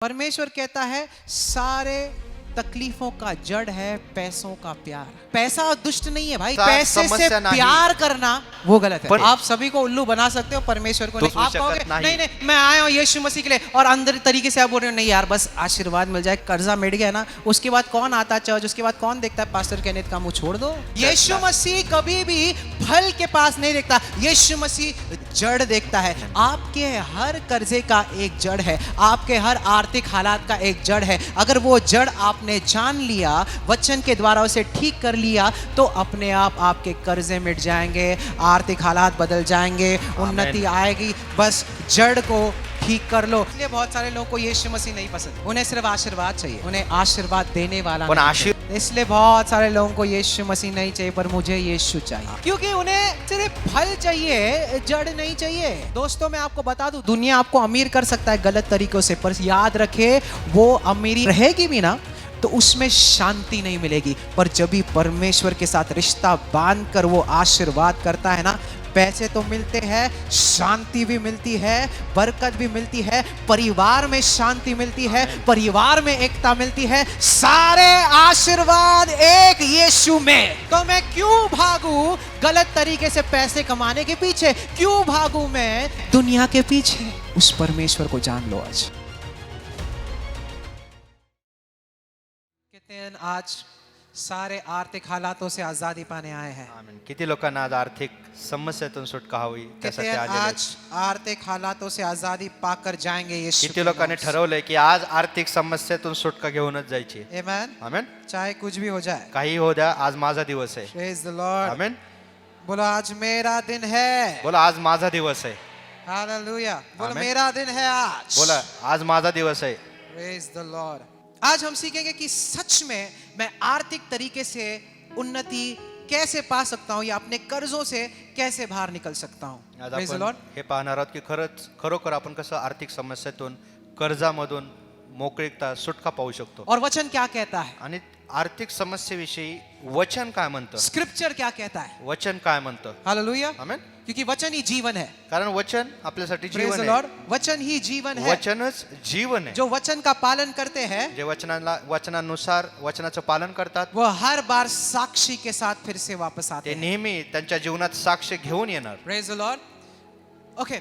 परमेश्वर कहता है सारे तकलीफों का जड़ है पैसों का प्यार। पैसा दुष्ट नहीं है भाई, पैसे से प्यार करना वो गलत है। आप सभी को उल्लू बना सकते हो, परमेश्वर को नहीं। आप कहोगे नहीं नहीं मैं आया हूँ यीशु मसीह के लिए, और अंदर तरीके से आप बोल रहे हो नहीं यार बस आशीर्वाद मिल जाए, कर्जा मिट गया ना, उसके बाद कौन आता है चर्च, उसके बाद कौन देखता है पास्टर केनेथ का मुंह छोड़ दो। यीशु मसीह कभी भी फल के पास नहीं देखता, यीशु मसीह जड़ देखता है। आपके हर कर्जे का एक जड़ है, आपके हर आर्थिक हालात का एक जड़ है। अगर वो जड़ आपने जान लिया, वचन के द्वारा उसे ठीक कर लिया, तो अपने आप आपके कर्जे मिट जाएंगे, आर्थिक हालात बदल जाएंगे, उन्नति आएगी। बस जड़ को ठीक कर लो। इसलिए बहुत सारे लोगों को यीशु मसीह नहीं पसंद, उन्हें सिर्फ आशीर्वाद चाहिए, उन्हें आशीर्वाद देने वाला नहीं। इसलिए बहुत सारे लोगों को यीशु मसीह नहीं चाहिए, पर मुझे यीशु चाहिए, क्योंकि उन्हें सिर्फ फल चाहिए, जड़ नहीं चाहिए। दोस्तों मैं आपको बता दूं, दुनिया आपको अमीर कर सकता है गलत तरीकों से, पर याद रखे वो अमीरी रहेगी भी ना तो उसमें शांति नहीं मिलेगी। पर जब भी परमेश्वर के साथ रिश्ता बांधकर वो आशीर्वाद करता है ना, पैसे तो मिलते हैं, शांति भी मिलती है, बरकत भी मिलती है, परिवार में शांति मिलती है, परिवार में एकता मिलती है, सारे आशीर्वाद एक यीशु में। तो मैं क्यों भागूं गलत तरीके से पैसे कमाने के पीछे, क्यों भागूं मैं दुनिया के पीछे? उस परमेश्वर को जान लो। आज कहते हैं आज सारे आर्थिक हालातों से आजादी पाने आए हैं। आमीन। किती लोकांना आज आर्थिक समस्येतून सुटका हवी त्यासाठी आलेले आहेत। आज आर्थिक हालातों से आजादी पाकर जाएंगे यीशु। किती लोकांनी ठरवलंय की आज आर्थिक समस्येतून सुटका घेऊनच जायची। आमेन। आमीन। चाहे कुछ भी हो जाए, काही हो द्या, आज माझा दिवस आहे। Praise the Lord. आमीन। बोलो आज मेरा दिन है। बोला आज माझा दिवस आहे। हालेलुया। बोलो मेरा दिन है आज। बोला आज माझा दिवस आहे। Praise the Lord. आज हम सीखेंगे कि सच में मैं आर्थिक तरीके से उन्नति कैसे पा सकता हूं, या अपने कर्जों से कैसे बाहर निकल सकता हूं। आज प्रेज द आपण लॉर्ड। हे पाहणार आहोत की खरोखर आपण कसं आर्थिक समस्येतून, कर्जामधून मोकळीकता, सुटका पाहू शकतो। और वचन क्या कहता है, आणि आर्थिक समस्येविषयी वचन काय म्हणतं, स्क्रिप्चर क्या कहता है। वचन काय म्हणतं। हालेलुया। आमीन। क्योंकि वचन ही जीवन है। कारण वचन आपल्यासाठी प्रेज जीवन द आहे। लॉर्ड। वचन ही जीवन है। वचनच जीवन आहे। जो वचन का पालन करते हैं, जे वचनानुसार वचनाचं पालन करतात, वो हर बार साक्षी के साथ फिर से वापस आते ते हैं। नेहमी त्यांच्या जीवनात साक्ष घेऊन येणार। Praise the Lord. ओके,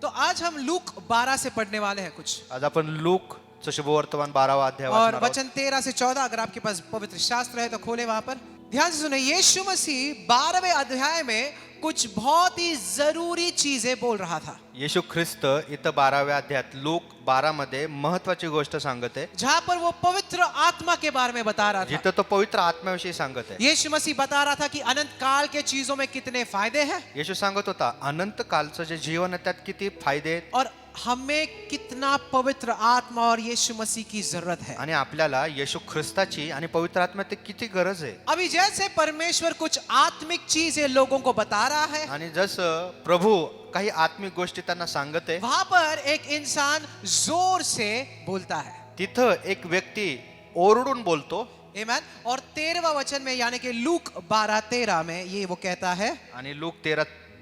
तो आज हम लूक 12 से पढ़ने वाले हैं कुछ, आज आपण लूक शुभवर्तमान 12वां अध्याय और वाचणार आहोत। वचन 13 से 14। अगर आपके पास पवित्र शास्त्र है तो खोले वहां पर। ध्यान से सुने, यीशु मसीह 12वें अध्याय में कुछ बहुत ही जरूरी चीजें बोल रहा था। येशू ख्रिस्त इथं 12व्या अध्यायात लूक 12 मध्ये महत्वाची गोष्ट सांगत आहे, जहां पर वो पवित्र आत्मा के बारे में बता रहा था। जिथं तो पवित्र आत्म्याविषयी सांगत आहे। यीशु मसीह बता रहा था कि अनंत काल के चीजों में कितने फायदे हैं, येशू सांगत होता अनंत कालचं जे जीवन आहे त्यात किती फायदे आहेत, और हमें कितना पवित्र आत्मा और यीशु मसीह की जरूरत है। आणि आपल्याला येशू ख्रिस्ताची आणि पवित्र आत्म्याची किती गरज आहे। अभी जैसे परमेश्वर कुछ आत्मिक चीजें लोगों को बता रहा है, आणि जसं प्रभू काही आत्मिक गोष्टी त्यांना सांगत आहे, वहां पर एक इंसान जोर से बोलता है। तिथं एक व्यक्ती ओरडून बोलतो। आमेन। और 13वां वचन में यानी कि लूक 12:13 में ये वो कहता है, आणि लूक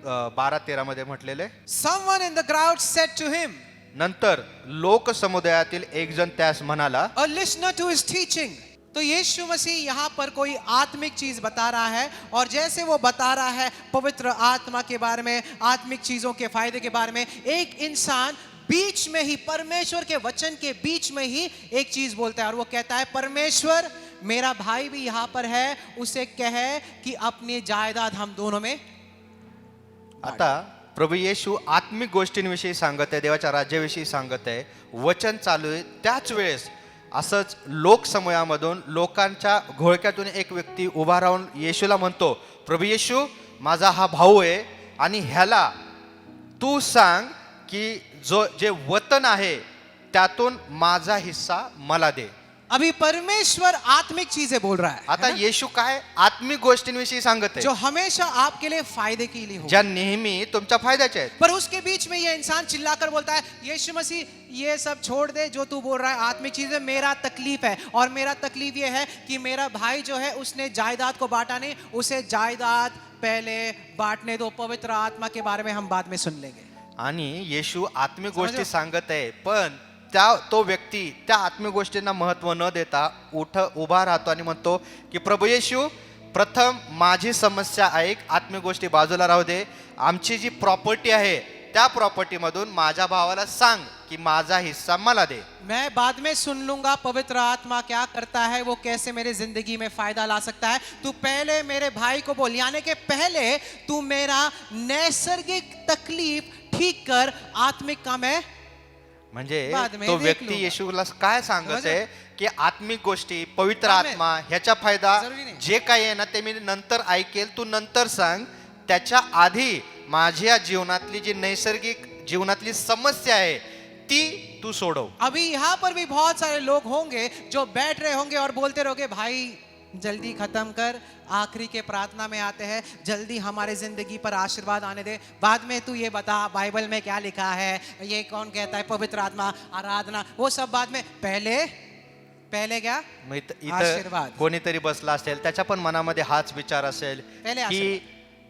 12:13 मध्ये म्हटलेले, someone in the crowd said to him, नंतर लोक समुदायातील एक जण त्यास म्हणाला, a listener to his teaching। तो यीशु मसीह यहाँ पर कोई आत्मिक चीज बता रहा है, और जैसे वो बता रहा है पवित्र आत्मा के बारे में, आत्मिक चीजों के फायदे के बारे में, एक इंसान बीच में ही, परमेश्वर के वचन के बीच में ही एक चीज बोलता है, और वो कहता है परमेश्वर मेरा भाई भी यहाँ पर है, उसे कहे कि अपनी जायदाद हम दोनों में। आता प्रभू येशू आत्मिक गोष्टींविषयी सांगत आहे, देवाच्या राज्याविषयी सांगत आहे, वचन चालू आहे। त्याच वेळेस असंच लोकसमूहामधून, लोकांच्या घोळक्यातून एक व्यक्ती उभा राहून येशूला म्हणतो, प्रभू येशू माझा हा भाऊ आहे, आणि ह्याला तू सांग की जे वतन आहे त्यातून माझा हिस्सा मला दे। अभी परमेश्वर आत्मिक चीजें बोल रहा है। आता येशू काय आत्मिक गोष्टींविषयी सांगत आहे, जो हमेशा आपके लिए फायदे के लिए हो, ज्या नेहमी तुमच्या फायद्याच्या आहेत। पर उसके बीच में ये इंसान चिल्लाकर बोलता है, यीशु मसीह ये सब छोड़ दे जो तू बोल रहा है आत्मिक चीजें, मेरा तकलीफ है, और मेरा तकलीफ ये है कि मेरा भाई जो है उसने जायदाद को बांटा नहीं, उसे जायदाद पहले बांटने दो, पवित्र आत्मा के बारे में हम बाद में सुन लेंगे। आणि येशू आत्मिक गोष्टी सांगत आहे, पण तो व्यक्ती त्या आत्मिक गोष्टींना महत्व न देता उभा राहतो आणि म्हणतो की प्रभू येशू, प्रथम माझी समस्या ऐक, आत्मिक गोष्टी बाजूला राहू दे, आमची जी प्रॉपर्टी आहे त्या प्रॉपर्टी मधून माझ्या भावाला सांग की माझा हिस्सा मला दे. मैं बाद में सुन लूंगा पवित्र आत्मा क्या करता है, वो कैसे मेरे जिंदगी में फायदा ला सकता है. तू पहले मेरे भाई को बोल, यानी कि पहले तू मेरा नैसर्गिक तकलीफ ठीक कर, आत्मिक काम है. म्हणजे तो व्यक्ती येशूला काय सांगत आहे की आत्मिक गोष्टी, पवित्र आत्मा ह्याचा फायदा जे काही आहे ना ते मी नंतर ऐकेल, तू नंतर सांग. त्याच्या आधी माझ्या जीवनातली जी नैसर्गिक जीवनातली समस्या आहे ती तू सोडव. अभी यहाँ पर भी बहुत सारे लोग होंगे जो बैठ रहे होंगे और बोलते रहोगे, भाई जल्दी खत्म कर, आखिरी के प्रार्थना में आते हैं, जल्दी हमारे जिंदगी पर आशीर्वाद आने दे. बाद में तू ये बता बाइबल में क्या लिखा है, ये कौन कहता है पवित्र आत्मा, आराधना, वो सब बाद में. पहले क्या आशीर्वाद. कोणीतरी बसला असेल त्याच्या पण मनामध्ये हाच विचार असेल की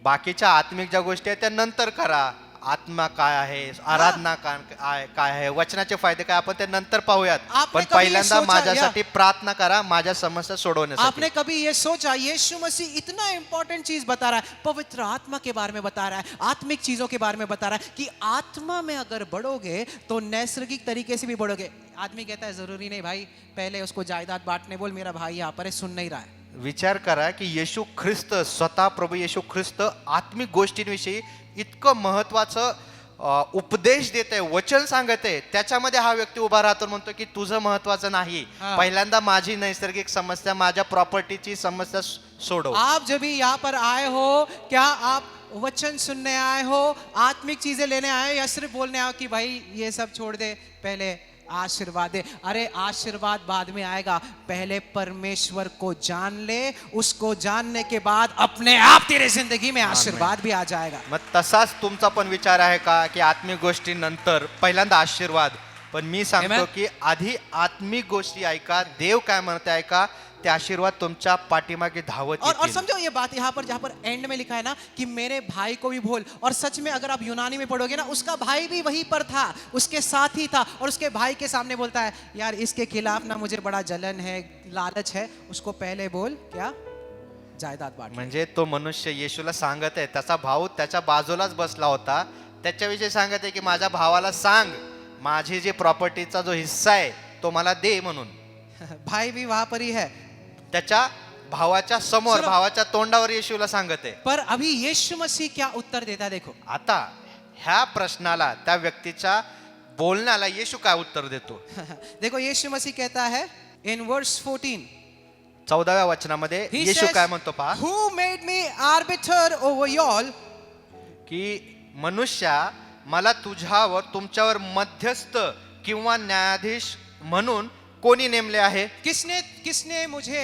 बाकीच्या आत्मिक ज्या गोष्टी आहेत त्या नंतर करा, आत्मा काय आहे, आराधना काय आहे, वचनाचे फायदे काय, आपण ते नंतर पाहूयात, पण पहिल्यांदा माझ्यासाठी प्रार्थना करा, माझ्या समस्या सोडवण्यासाठी. आपने कभी ये सोचा यीशु मसीह इतना इंपॉर्टेंट चीज बता रहा है, पवित्र आत्मा के बारे में बता रहा है, आत्मिक चीजों के बारे में बता रहा है कि आत्मा में अगर बढ़ोगे तो नैसर्गिक तरीके से भी बढ़ोगे. आदमी कहता है जरूरी नहीं भाई, पहले उसको जायदाद बांटने बोल, मेरा भाई यहाँ पर है, सुन नहीं रहा है. विचार करा की येशू ख्रिस्त, स्वतः प्रभू येशू ख्रिस्त आत्मिक गोष्टींविषयी इतकं महत्वाचं उपदेश देते, वचन सांगते, त्याच्यामध्ये हा व्यक्ती उभा राहतो, म्हणतो की तुझं महत्वाचं नाही, पहिल्यांदा माझी नैसर्गिक समस्या, माझ्या प्रॉपर्टीची समस्या सोडव. आप जब भी यहाँ पर आए हो, क्या आप वचन सुनने आए हो, आत्मिक चीजें लेने आए, या सिर्फ बोलने आए कि भाई ये सब छोड़ दे, पहले आशीर्वाद दे? अरे आशीर्वाद बाद में आएगा, पहले परमेश्वर को जान ले, उसको जानने के बाद अपने आप तेरे जिंदगी में आशीर्वाद भी आ जाएगा. मग तसाच तुमचा पण विचार आहे का की आत्मिक गोष्टी नंतर पहिल्यांदा आशीर्वाद? पण मी सांगतो की आधी आत्मिक गोष्टी ऐका, देव काय म्हणते ऐका, ते आशीर्वाद तुमच्या पाठीमागे धावत येतील. और समझो ये बात यहाँ पर, जहाँ पर एंड में लिखा है ना कि मेरे भाई को भी बोल, और सच में अगर आप यूनानी में पढ़ोगे ना, उसका भाई भी वहीं पर था, उसके साथ ही था, और उसके भाई के सामने बोलता है, यार इसके खिलाफ ना मुझे बड़ा जलन है, लालच है, उसको पहले बोल क्या जायदाद बांट. म्हणजे तो मनुष्य येशूला सांगत आहे, त्याचा भाऊ त्याच्या बाजूलाच बसला होता, त्याच्याविषयी सांगत आहे की माझ्या भावाला सांग, माझी जी प्रॉपर्टीचा जो हिस्सा आहे तो मला दे म्हणून. भाई भी वहां पर ही है, त्याच्या भावाच्या समोर, भावाच्या तोंडावर येशूला सांगत आहे. पर अभी यीशु मसीह क्या उत्तर देता देखो. आता ह्या प्रश्नाला, त्या व्यक्तीच्या बोलण्याला येशू काय उत्तर देतो? देखो यीशु मसीह कहता है इन वर्स 14, 14व्या वचनामध्ये येशू काय म्हणतो पहा. Who made me arbiter over y'all? की मनुष्या मला तुमच्यावर मध्यस्थ किंवा न्यायाधीश म्हणून कोणी नेमले आहे? किसने मुझे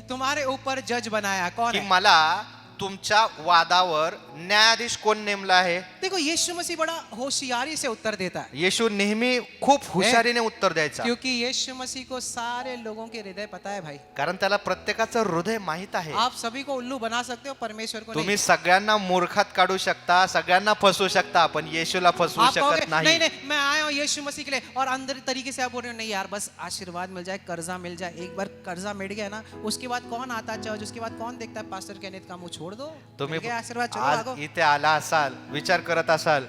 तुम्हारे ऊपर जज बनाया? कौन है? मला तुमच्या वादावर न्यायाधीश कोण नेमला आहे? देखो यीशु मसीह बड़ा होशियारी से उत्तर देता है. येशू नेहमी खूप हुशारीने उत्तर द्यायचा, क्योंकि यीशु मसीह को सारे लोगों के हृदय पता है भाई. कारण त्याला प्रत्येकाचं हृदय माहित आहे. आप सभी को उल्लू बना सकते हो, परमेश्वर को तुम्ही सगळ्यांना मूर्खात काढू शकता, सगळ्यांना फसवू शकता, पण येशूला फसवू शकत नाही. नहीं, मैं आया हूँ यीशु मसीह के लिए, और अंदर तरीके से आप बोल रहे हो नहीं यार बस आशीर्वाद मिल जाए, कर्जा मिल जाए. एक बार कर्जा मिट गया ना, उसके बाद कौन आता चर्च, उसके बाद कौन देखता है पास्टर केनेथ का मुंह छोड़ दो. तुम्ही आशीर्वाद आज इथे आला असाल, विचार करत असाल,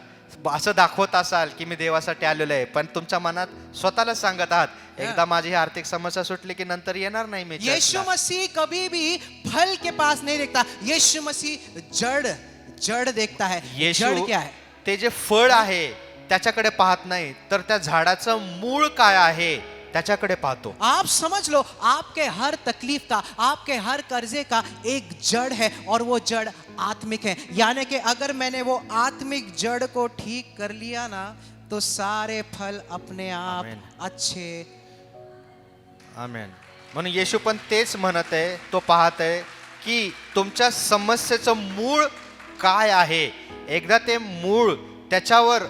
असं दाखवत असाल की मी देवासाठी आलेलो आहे, पण तुमच्या मनात स्वतःला सांगत आहात एकदा माझी आर्थिक समस्या सुटली की नंतर येणार नाही मी. यीशु मसीह कभी भी फल के पास नहीं देखता, यीशु मसीह जड़ देखता है. जड़ क्या है? ते जे फळ आहे त्याच्याकडे पाहत नाही, तर त्या झाडाचं मूळ काय आहे त्याच्याकडे पाहतो. आप समझ लो, आपके हर तकलीफ का, आपके हर कर्जे का एक जड़ है, और वो जड़ आत्मिक है. यानी कि अगर मैंने वो आत्मिक जड़ को ठीक कर लिया ना, तो सारे फल अपने आप अच्छे. आमेन. म्हणून येशू पण तेच म्हणत आहे, तो पाहत आहे की तुमच्या समस्येचं मूळ काय आहे. एकदा ते मूळ, त्याच्यावर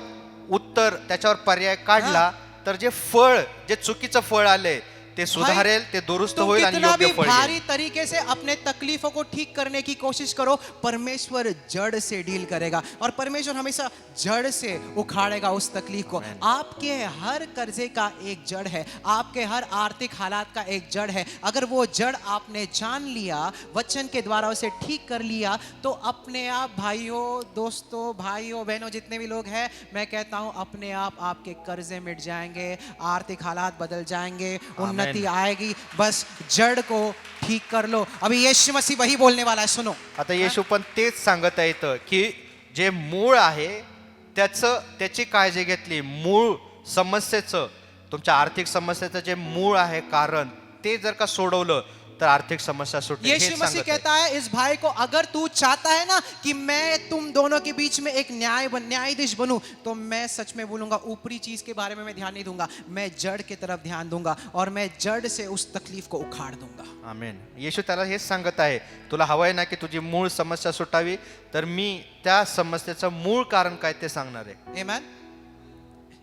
उत्तर, त्याच्यावर पर्याय काढला, तर जे फळ, जे चुकीचं फळ आले ते सुधारेल, ते दुरुस्त तुम होईल आणि कितना योग्य भी फळ भारी देईल. तरीके से अपने तकलीफों को ठीक करने की कोशिश करो, परमेश्वर जड़ से डील करेगा और परमेश्वर हमेशा जड़ से उखाड़ेगा उस तकलीफ को. आपके हर कर्जे का एक जड़ है, आपके हर आर्थिक हालात का एक जड़ है. अगर वो जड़ आपने जान लिया, वचन के द्वारा उसे ठीक कर लिया, तो अपने आप भाइयों, दोस्तों, भाइयों, बहनों, जितने भी लोग हैं, मैं कहता हूं अपने आप आपके कर्जे मिट जाएंगे, आर्थिक हालात बदल जाएंगे, उन्नति आएगी. बस जड़ को ठीक कर लो. अभी यीशु मसीह वही बोलने वाला है, सुनो. आता येशू पण तेच सांगत आहेत की जे मूळ आहे त्याची काळजी घेतली, मूळ समस्येचं, तुमच्या आर्थिक समस्येचं जे मूळ आहे कारण, ते जर का सोडवलं तर आर्थिक समस्या सुटेल. यीशु मसीह कहता है इस भाई को, अगर तू चाहता है ना कि मैं तुम दोनों के बीच में एक न्यायाधीश बनूं, तो मैं सच में बोलूंगा ऊपरी चीज के बारे में मैं ध्यान नहीं दूंगा, मैं जड़ की तरफ ध्यान दूंगा और मैं जड़ से उस तकलीफ को उखाड़ दूंगा. आमेन. येशू त्याला हेच सांगत आहे, तुला हवंय ना की तुझी मूळ समस्या सुटावी, तर मी त्या समस्येचं मूळ कारण काय ते सांगणार आहे. आमेन.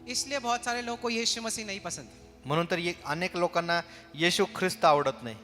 इसलिए बहुत सारे लोगों को यीशु मसीह नहीं पसंद. म्हणून तर अनेक लोकांना येशू ख्रिस्त आवडत नाही.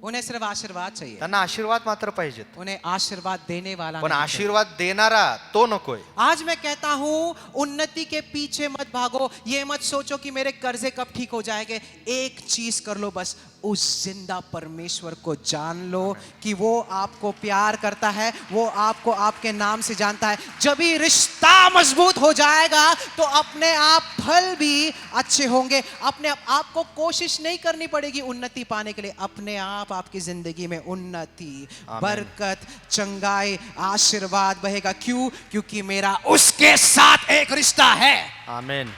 उन्हें सिर्फ आशीर्वाद चाहिए, त्यांना आशीर्वाद मात्र पाहिजेत, उन्हें आशीर्वाद देने वाला पण नहीं चाहिए. आशीर्वाद देणारा तो नकोय. आज मैं कहता हूं उन्नति के पीछे मत भागो, ये मत सोचो कि मेरे कर्जे कब ठीक हो जाएंगे. एक चीज कर लो बस, उस जिंदा परमेश्वर को जान लो कि वो आपको प्यार करता है, वो आपको आपके नाम से जानता है. जब ही रिश्ता मजबूत हो जाएगा तो अपने आप फल भी अच्छे होंगे. अपने आपको कोशिश नहीं करनी पड़ेगी उन्नति पाने के लिए, अपने आप आपकी जिंदगी में उन्नति, बरकत, चंगाई, आशीर्वाद बहेगा. क्यों? क्योंकि मेरा उसके साथ एक रिश्ता है. आमेन.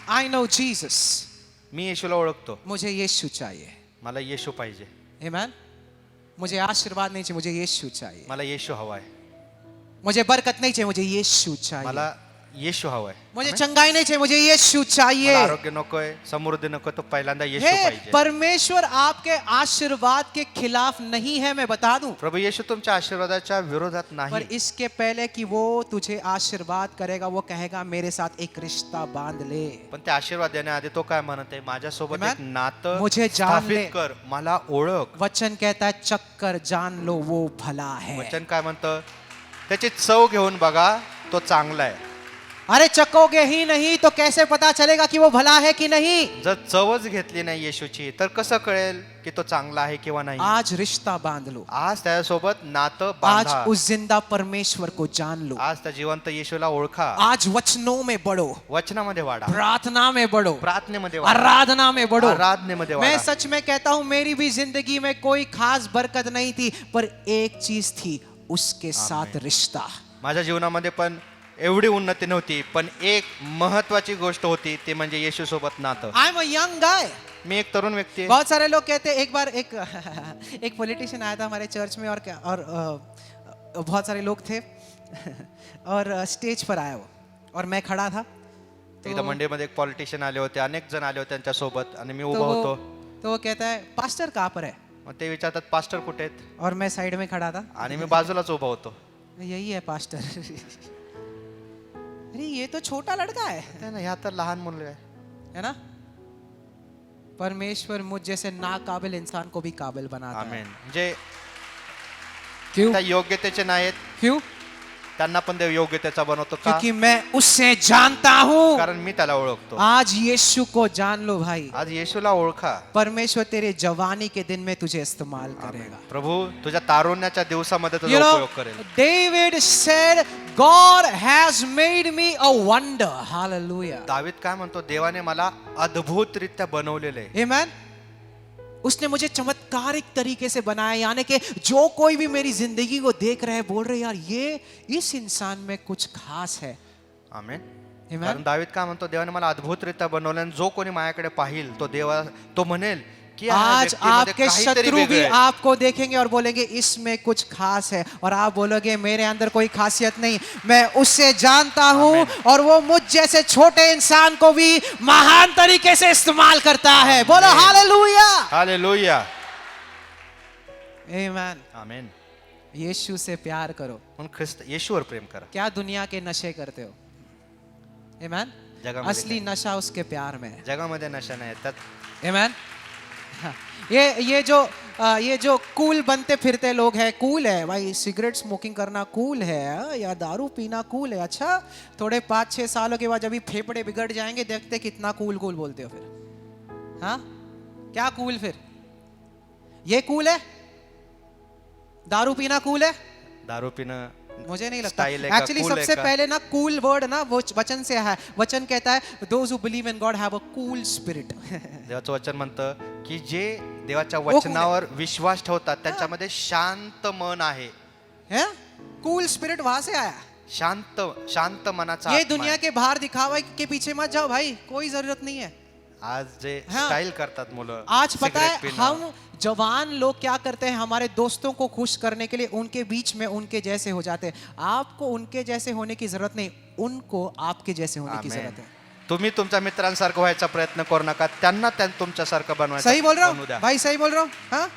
I know Jesus. मी येशूला ओळखतो, मुझे यीशु चाहिए. मला येशू पाहिजे, Amen. मुझे आशीर्वाद नहीं चाहिए, मुझे यीशु चाहिए. मला येशू हवाय, मुझे बरकत नहीं चाहिए, मुझे यीशु चाहिए. मला येशू हवाय. मुझे चंगाई नहीं चाहिए, मुझे यीशु मला चाहिए. आरोग्य नकोय, समृद्धी नको, तो पहिल्यांदा येशू हे पाहिजे. परमेश्वर आपके आशीर्वाद के खिलाफ नहीं है, मैं बता दूं. प्रभू येशू तुमच्या आशीर्वादाच्या विरोधात पर नाही, इसके पहले कि वो तुझे आशीर्वाद करेगा, वो कहेगा मेरे साथ एक रिश्ता बांध ले. पण ते आशीर्वाद देण्याआधी तो काय म्हणत आहे, माझ्यासोबत Amen. एक नातं मुझे जान ले. स्थापित कर, मला ओळख. वचन कहता है चक्कर जान लो वो भला है. वचन काय म्हणतं, त्याची चव घेऊन बघा, तो चांगला आहे. अरे चखोगे ही नहीं तो कैसे पता चलेगा कि वो भला है कि नहीं. जर चवच घेतली नाही येशूची तर कसं कळेल की तो चांगला आहे किंवा नाही. आज रिश्ता बांध लो, आज त्यासोबत नातं आज बांधा, उस जिंदा परमेश्वर को जान लो, आज त्या जिवंत येशूला ओळखा, आज वचनों में बढ़ो, वचनामध्ये वाढा, प्रार्थना में बढ़ो, प्रार्थनेमध्ये वाढा, आराधना में बढ़ो. आराधनेमध्ये मैं वाढा. सच में कहता हूं मेरी भी जिंदगी में कोई खास बरकत नहीं थी, पर एक चीज थी, उसके साथ रिश्ता. माझ्या जीवनामध्ये पण एवढी उन्नती नव्हती, पण एक महत्वाची गोष्ट होती, ते म्हणजे येशू सोबत नातं. I am a young guy. मी एक तरुण व्यक्ती आहे. बहुत सारे लोग कहते हैं, एक बार एक पॉलिटिशियन आया था हमारे चर्च में और बहुत सारे लोग थे और स्टेज पर आया वो और मैं खड़ा था. एकदा मंडईमध्ये एक पॉलिटिशियन आले होते, अनेक जण आले होते त्यांच्यासोबत आणि मी उभा तो होतो. तो वो कहता है पास्टर कहाँ पर है, मग ते विचारतात पास्टर कुठे आहेत, और मैं साइड में खड़ा था. आणि मी बाजूलाच उभा होतो. यही है पास्टर. अरे ये तो छोटा लड़का है ते ना, ह्या तर लहान मुलं आहे. है ना. परमेश्वर मुझ जैसे नाकाबिल इंसान को भी काबिल बनाता है. आमेन. जे क्यों? त्या योग्यतेचे नाहीत क्यों? त्यांना पण देव योग्यतेचा बनवतो का, क्योंकि मैं उससे जानता हूं. कारण मी त्याला ओळखतो. आज यीशु को जान लो भाई. आज येशूला ओळखा. परमेश्वर तेरे जवानी के दिन में तुझे इस्तेमाल करेगा. प्रभू तुझ्या तारुण्याच्या दिवसामध्ये You तुझा know, उपयोग करेल. David said, God has made me a wonder. Hallelujah. दावीद काय म्हणतो, देवाने मला अद्भुतरित्या बनवलेले आहे. Amen. उसने मुझे चमत्कारिक तरीके से बनाया, यानी कि जो कोई भी मेरी जिंदगी को देख रहे हैं बोल रहे यार ये इस इंसान में कुछ खास है. आमेन. Amen. कारण दावीद काय म्हणतो, देवाने मला अद्भुतरित्या बनवले आणि जो कोणी माझ्याकडे पाहिल तो देवा तो म्हणेल की या आज व्यक्तीमध्ये आपके काहीतरी शत्रु भी वेगळं आहे. आपको देखेंगे और बोलेंगे इसमें कुछ खास है, और आप बोलोगे मेरे अंदर कोई खासियत नहीं, मैं उससे जानता हूं और वो मुझ जैसे छोटे इंसान को भी महान तरीके से इस्तेमाल करता है. बोलो हालेलुया. हालेलुया. आमेन. आमेन. यीशु से प्यार करो. म्हणून ख्रिस्त येशूवर प्रेम करा. क्या दुनिया के नशे करते हो? आमेन. जगामध्ये असली काही नशा उसके प्यार में है। जगामध्ये नशा नाही त्यात Amen? हाँ, ये जो कूल बनते फिरते लोग हैं, कूल है भाई, सिगरेट स्मोकिंग करना कूल है, या दारू पीना कूल है। अच्छा, थोड़े 5-6 सालों के बाद जब फेफड़े बिगड़ जाएंगे, देखते कितना कूल कूल बोलते हो फिर। हाँ, क्या कूल फिर? ये कूल है? दारू पीना कूल है? दारू पिणं मुझे नहीं लगता। स्टाइल है का, एक्चुअली cool है सबसे का? पहले ना कूल वर्ड ना वो वचन से है। वचन कहता है those who believe in God have a cool spirit. देवाचं वचन म्हणतं की जे देवाच्या वचनावर विश्वास ठेवतात त्यांच्यामध्ये शांत मन आहे, है कूल स्पिरिट वहां से आया। शांत मनाचा ये आत्मा दुनिया आहे. के बाहर दिखावा के पीछे मत जाओ भाई, कोई जरूरत नहीं है। आज जे हाँ. स्टाईल करतात मुलं, आज पता सिगरेट है पिणं, हम जवान लोग क्या करते हैं, हमारे दोस्तों को खुश करने के लिए उनके बीच में उनके जैसे हो जाते हैं। आपको उनके जैसे होने की जरूरत नहीं, उनको आपके जैसे होने की आमेन. जरूरत है। तुम्ही तुमच्या मित्रांसारखं व्हायचा प्रयत्न करू नका, त्यांना तुमच्यासारखं बनवायचा सही बोल रहा बनवू द्या. हूँ भाई, सही बोल रहा हूँ। हाँ,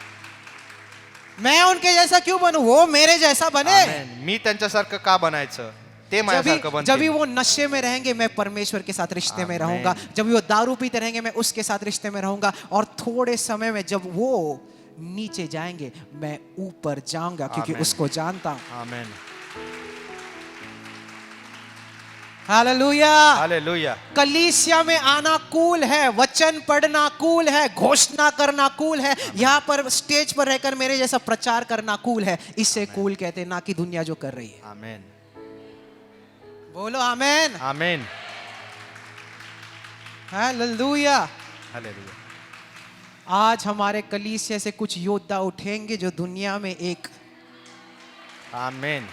मैं उनके जैसा क्यों बनूं, वो मेरे जैसा बने। आमेन. मी त्यांच्यासारखं का बनायचं, ते माझ्यासारखं जब भी बनतील. वो नशे में रहेंगे मैं परमेश्वर के साथ रिश्ते में आमेन. रहूंगा। जब भी वो दारू पीते रहेंगे मैं उसके साथ रिश्ते में रहूंगा। और थोड़े समय में जब वो नीचे जाएंगे मैं ऊपर जाऊंगा, क्योंकि आमेन. उसको जानता हूं। आमेन. हालेलुया। हालेलुया. कलीसिया में आना कूल है, वचन पढ़ना कूल है, घोषणा करना कूल है, यहाँ पर स्टेज पर रहकर मेरे जैसा प्रचार करना कूल है। इसे कूल कहते हैं, ना कि दुनिया जो कर रही है। आमेन. बोलो आमेन। आमेन. हालेलुया। हालेलुया. आज हमारे कलीसिया से कुछ योद्धा उठेंगे जो दुनिया में एक आमेन.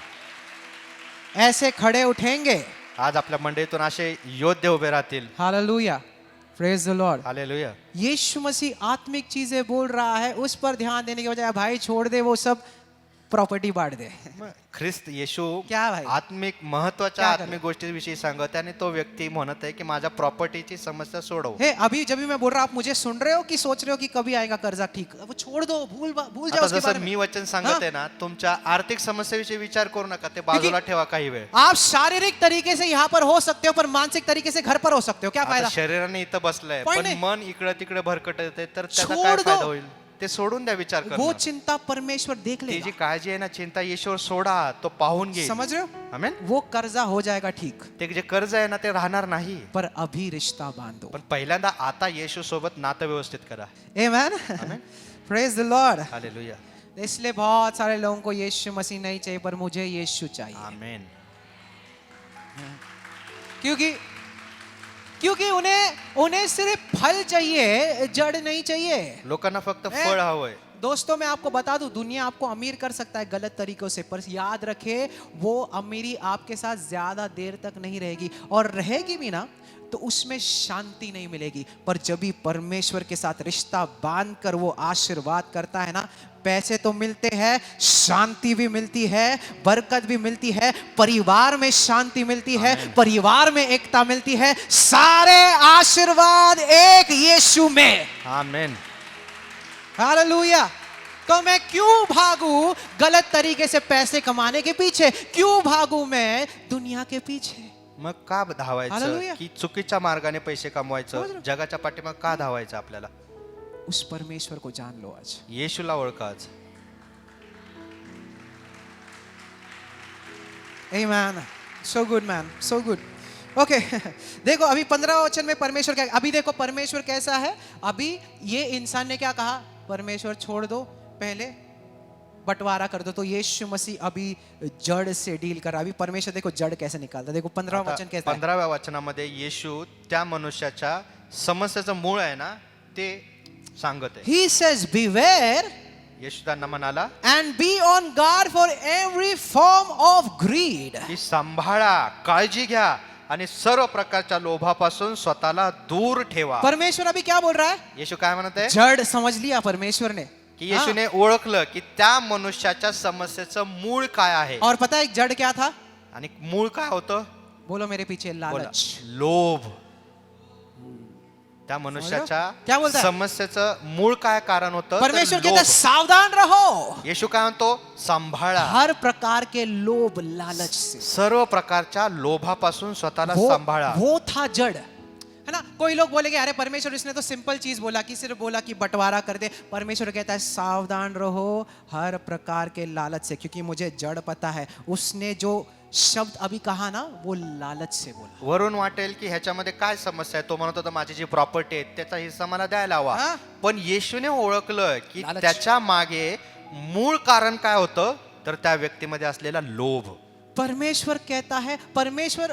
ऐसे खड़े उठेंगे। आज आपल्या मंडळीतून असे योद्धे उभे राहतील. Hallelujah, praise the lord. Hallelujah. यीशु मसीह आत्मिक चीजें बोल रहा है, उस पर ध्यान देने के बजाय भाई छोड़ दे वो सब, प्रॉपर्टी बांट दे। मग ख्रिस्त येशू क्या भाई? आत्मिक महत्वाच्या क्या आत्मिक गोष्टीविषयी सांगत आहे आणि तो व्यक्ती म्हणत आहे की माझ्या प्रॉपर्टीची समस्या सोडव. हे अभी जब भी मैं बोल रहा हूं, आप मुझे सुन रहे हो कि सोच रहे हो कि कभी आएगा कर्जा? ठीक, वो छोड़ दो, भूल जाओ आता उसके बारे जसं में। मी वचन सांगत आहे ना, तुमच्या आर्थिक समस्येविषयी विचार करू नका, ते बाजूला ठेवा काही वेळ. आप शारीरिक तरीके से यहाँ पर हो सकते हो, पर मानसिक तरीके से घर पर हो सकते हो। क्या आता फायदा? शरीराने इथं बसलंय पण पण नाही. मन इकडे तिकडे भरकटत आहे, तर त्याचा छोड़ काय दो. फायदा होईल? ते सोडून द्या विचार वो करणं. चिंता परमेश्वर देख ती लेगा। जी काळजी आहे ना, चिंता येशूवर सोडा, तो पाहून घे. समझ रहे हो? आमेन. वो कर्जा हो जाएगा ठीक, ते जे कर्ज आहे ना ते राहणार नाही, पर अभी रिश्ता बांधो। पण पहिल्यांदा आता येशू सोबत नातं व्यवस्थित करा. Amen. Amen. Praise the lord. Hallelujah. इसलिए बहुत सारे लोगों को यीशु मसीह नहीं चाहिए, पर मुझे यीशु चाहिए। आमेन. क्योंकि उन्हें सिर्फ फल चाहिए, जड़ नहीं चाहिए। लोकांना फक्त फळ हवंय. दोस्तों मैं आपको बता दूं, दुनिया आपको अमीर कर सकता है गलत तरीकों से, पर याद रखे वो अमीरी आपके साथ ज्यादा देर तक नहीं रहेगी, और रहेगी भी ना तो उसमें शांति नहीं मिलेगी। पर जब भी परमेश्वर के साथ रिश्ता बांधकर वो आशीर्वाद करता है ना, पैसे तो मिलते हैं, शांति भी मिलती है, बरकत भी मिलती है, परिवार में शांति मिलती है, परिवार में एकता मिलती है, सारे आशीर्वाद एक यीशु में। आमेन. हालेलुया। तो मैं क्यों भागूं गलत तरीके से पैसे कमाने के पीछे? क्यों भागूं मैं दुनिया के पीछे? मग का धावायचं हालेलुया. की चुकीच्या मार्गाने पैसे समज कमवायचं, रहे. जगाच्या पाठीमाग का धावायचं? आपल्याला उस परमेश्वर को जान लो आज। येशूला ओळखा आज. Amen. So good man, so good. Okay, देखो अभी 15 वचन में परमेश्वर क्या, अभी देखो परमेश्वर कैसा है। अभी ये इंसान ने क्या कहा, परमेश्वर छोड़ दो, पहले बंटवारा कर दो। तो यीशु मसीह अभी जड़ से डील कर रहा। अभी परमेश्वर देखो जड़ कैसे निकालता। देखो 15वां वचन कहता है, 15व्या वचनामध्ये येशू त्या मनुष्याच्या समस्याचं मूळ आहे ना ते सांगत आहे. he says beware येशू त्यांना म्हणाला and be on guard for every form of greed. की सांभाळा, काळजी घ्या आणि सर्व प्रकारच्या लोभापासून स्वतःला दूर ठेवा. परमेश्वर अभी क्या बोल रहा है? येशू काय म्हणत आहे जड़ समझ लिया परमेश्वर ने। की येशूने ओळखलं की त्या मनुष्याच्या समस्येचं मूळ काय आहे. और पता है एक जड़ क्या था? आणि मूळ काय होतं? बोलो मेरे पीछे, बोला. लालच। लोभ. त्या क्या मनुष्याच्या बोलता है? समस्येचं मूळ काय कारण होतं? परमेश्वर तर कहता है लोभ. सावधान रहो येशू काय म्हणतो? सांभाळा हर प्रकार के लोभ लालच से। सर्व प्रकारच्या लोभापासून स्वतःला वो सांभाळा. वो था जड़, है ना। कोई लोग बोलेंगे अरे परमेश्वर इसने तो सिंपल चीज बोला कि सिर्फ बोला कि बंटवारा कर दे। परमेश्वर कहता है सावधान रहो हर प्रकार के लालच से, क्योंकि मुझे जड़ पता है। उसने जो शब्द अभी कहा ना वो लालच से बोला। वरून वाटेल की ह्याच्यामध्ये काय समस्या आहे, तो म्हणत होता माझी जी प्रॉपर्टी आहे त्याचा हिस्सा मला द्यायला हवा. हा? पण येशूने ओळखलं की लालच. त्याच्या मागे मूळ कारण काय होतं, तर त्या व्यक्तीमध्ये असलेला लोभ. परमेश्वर कहता है, परमेश्वर,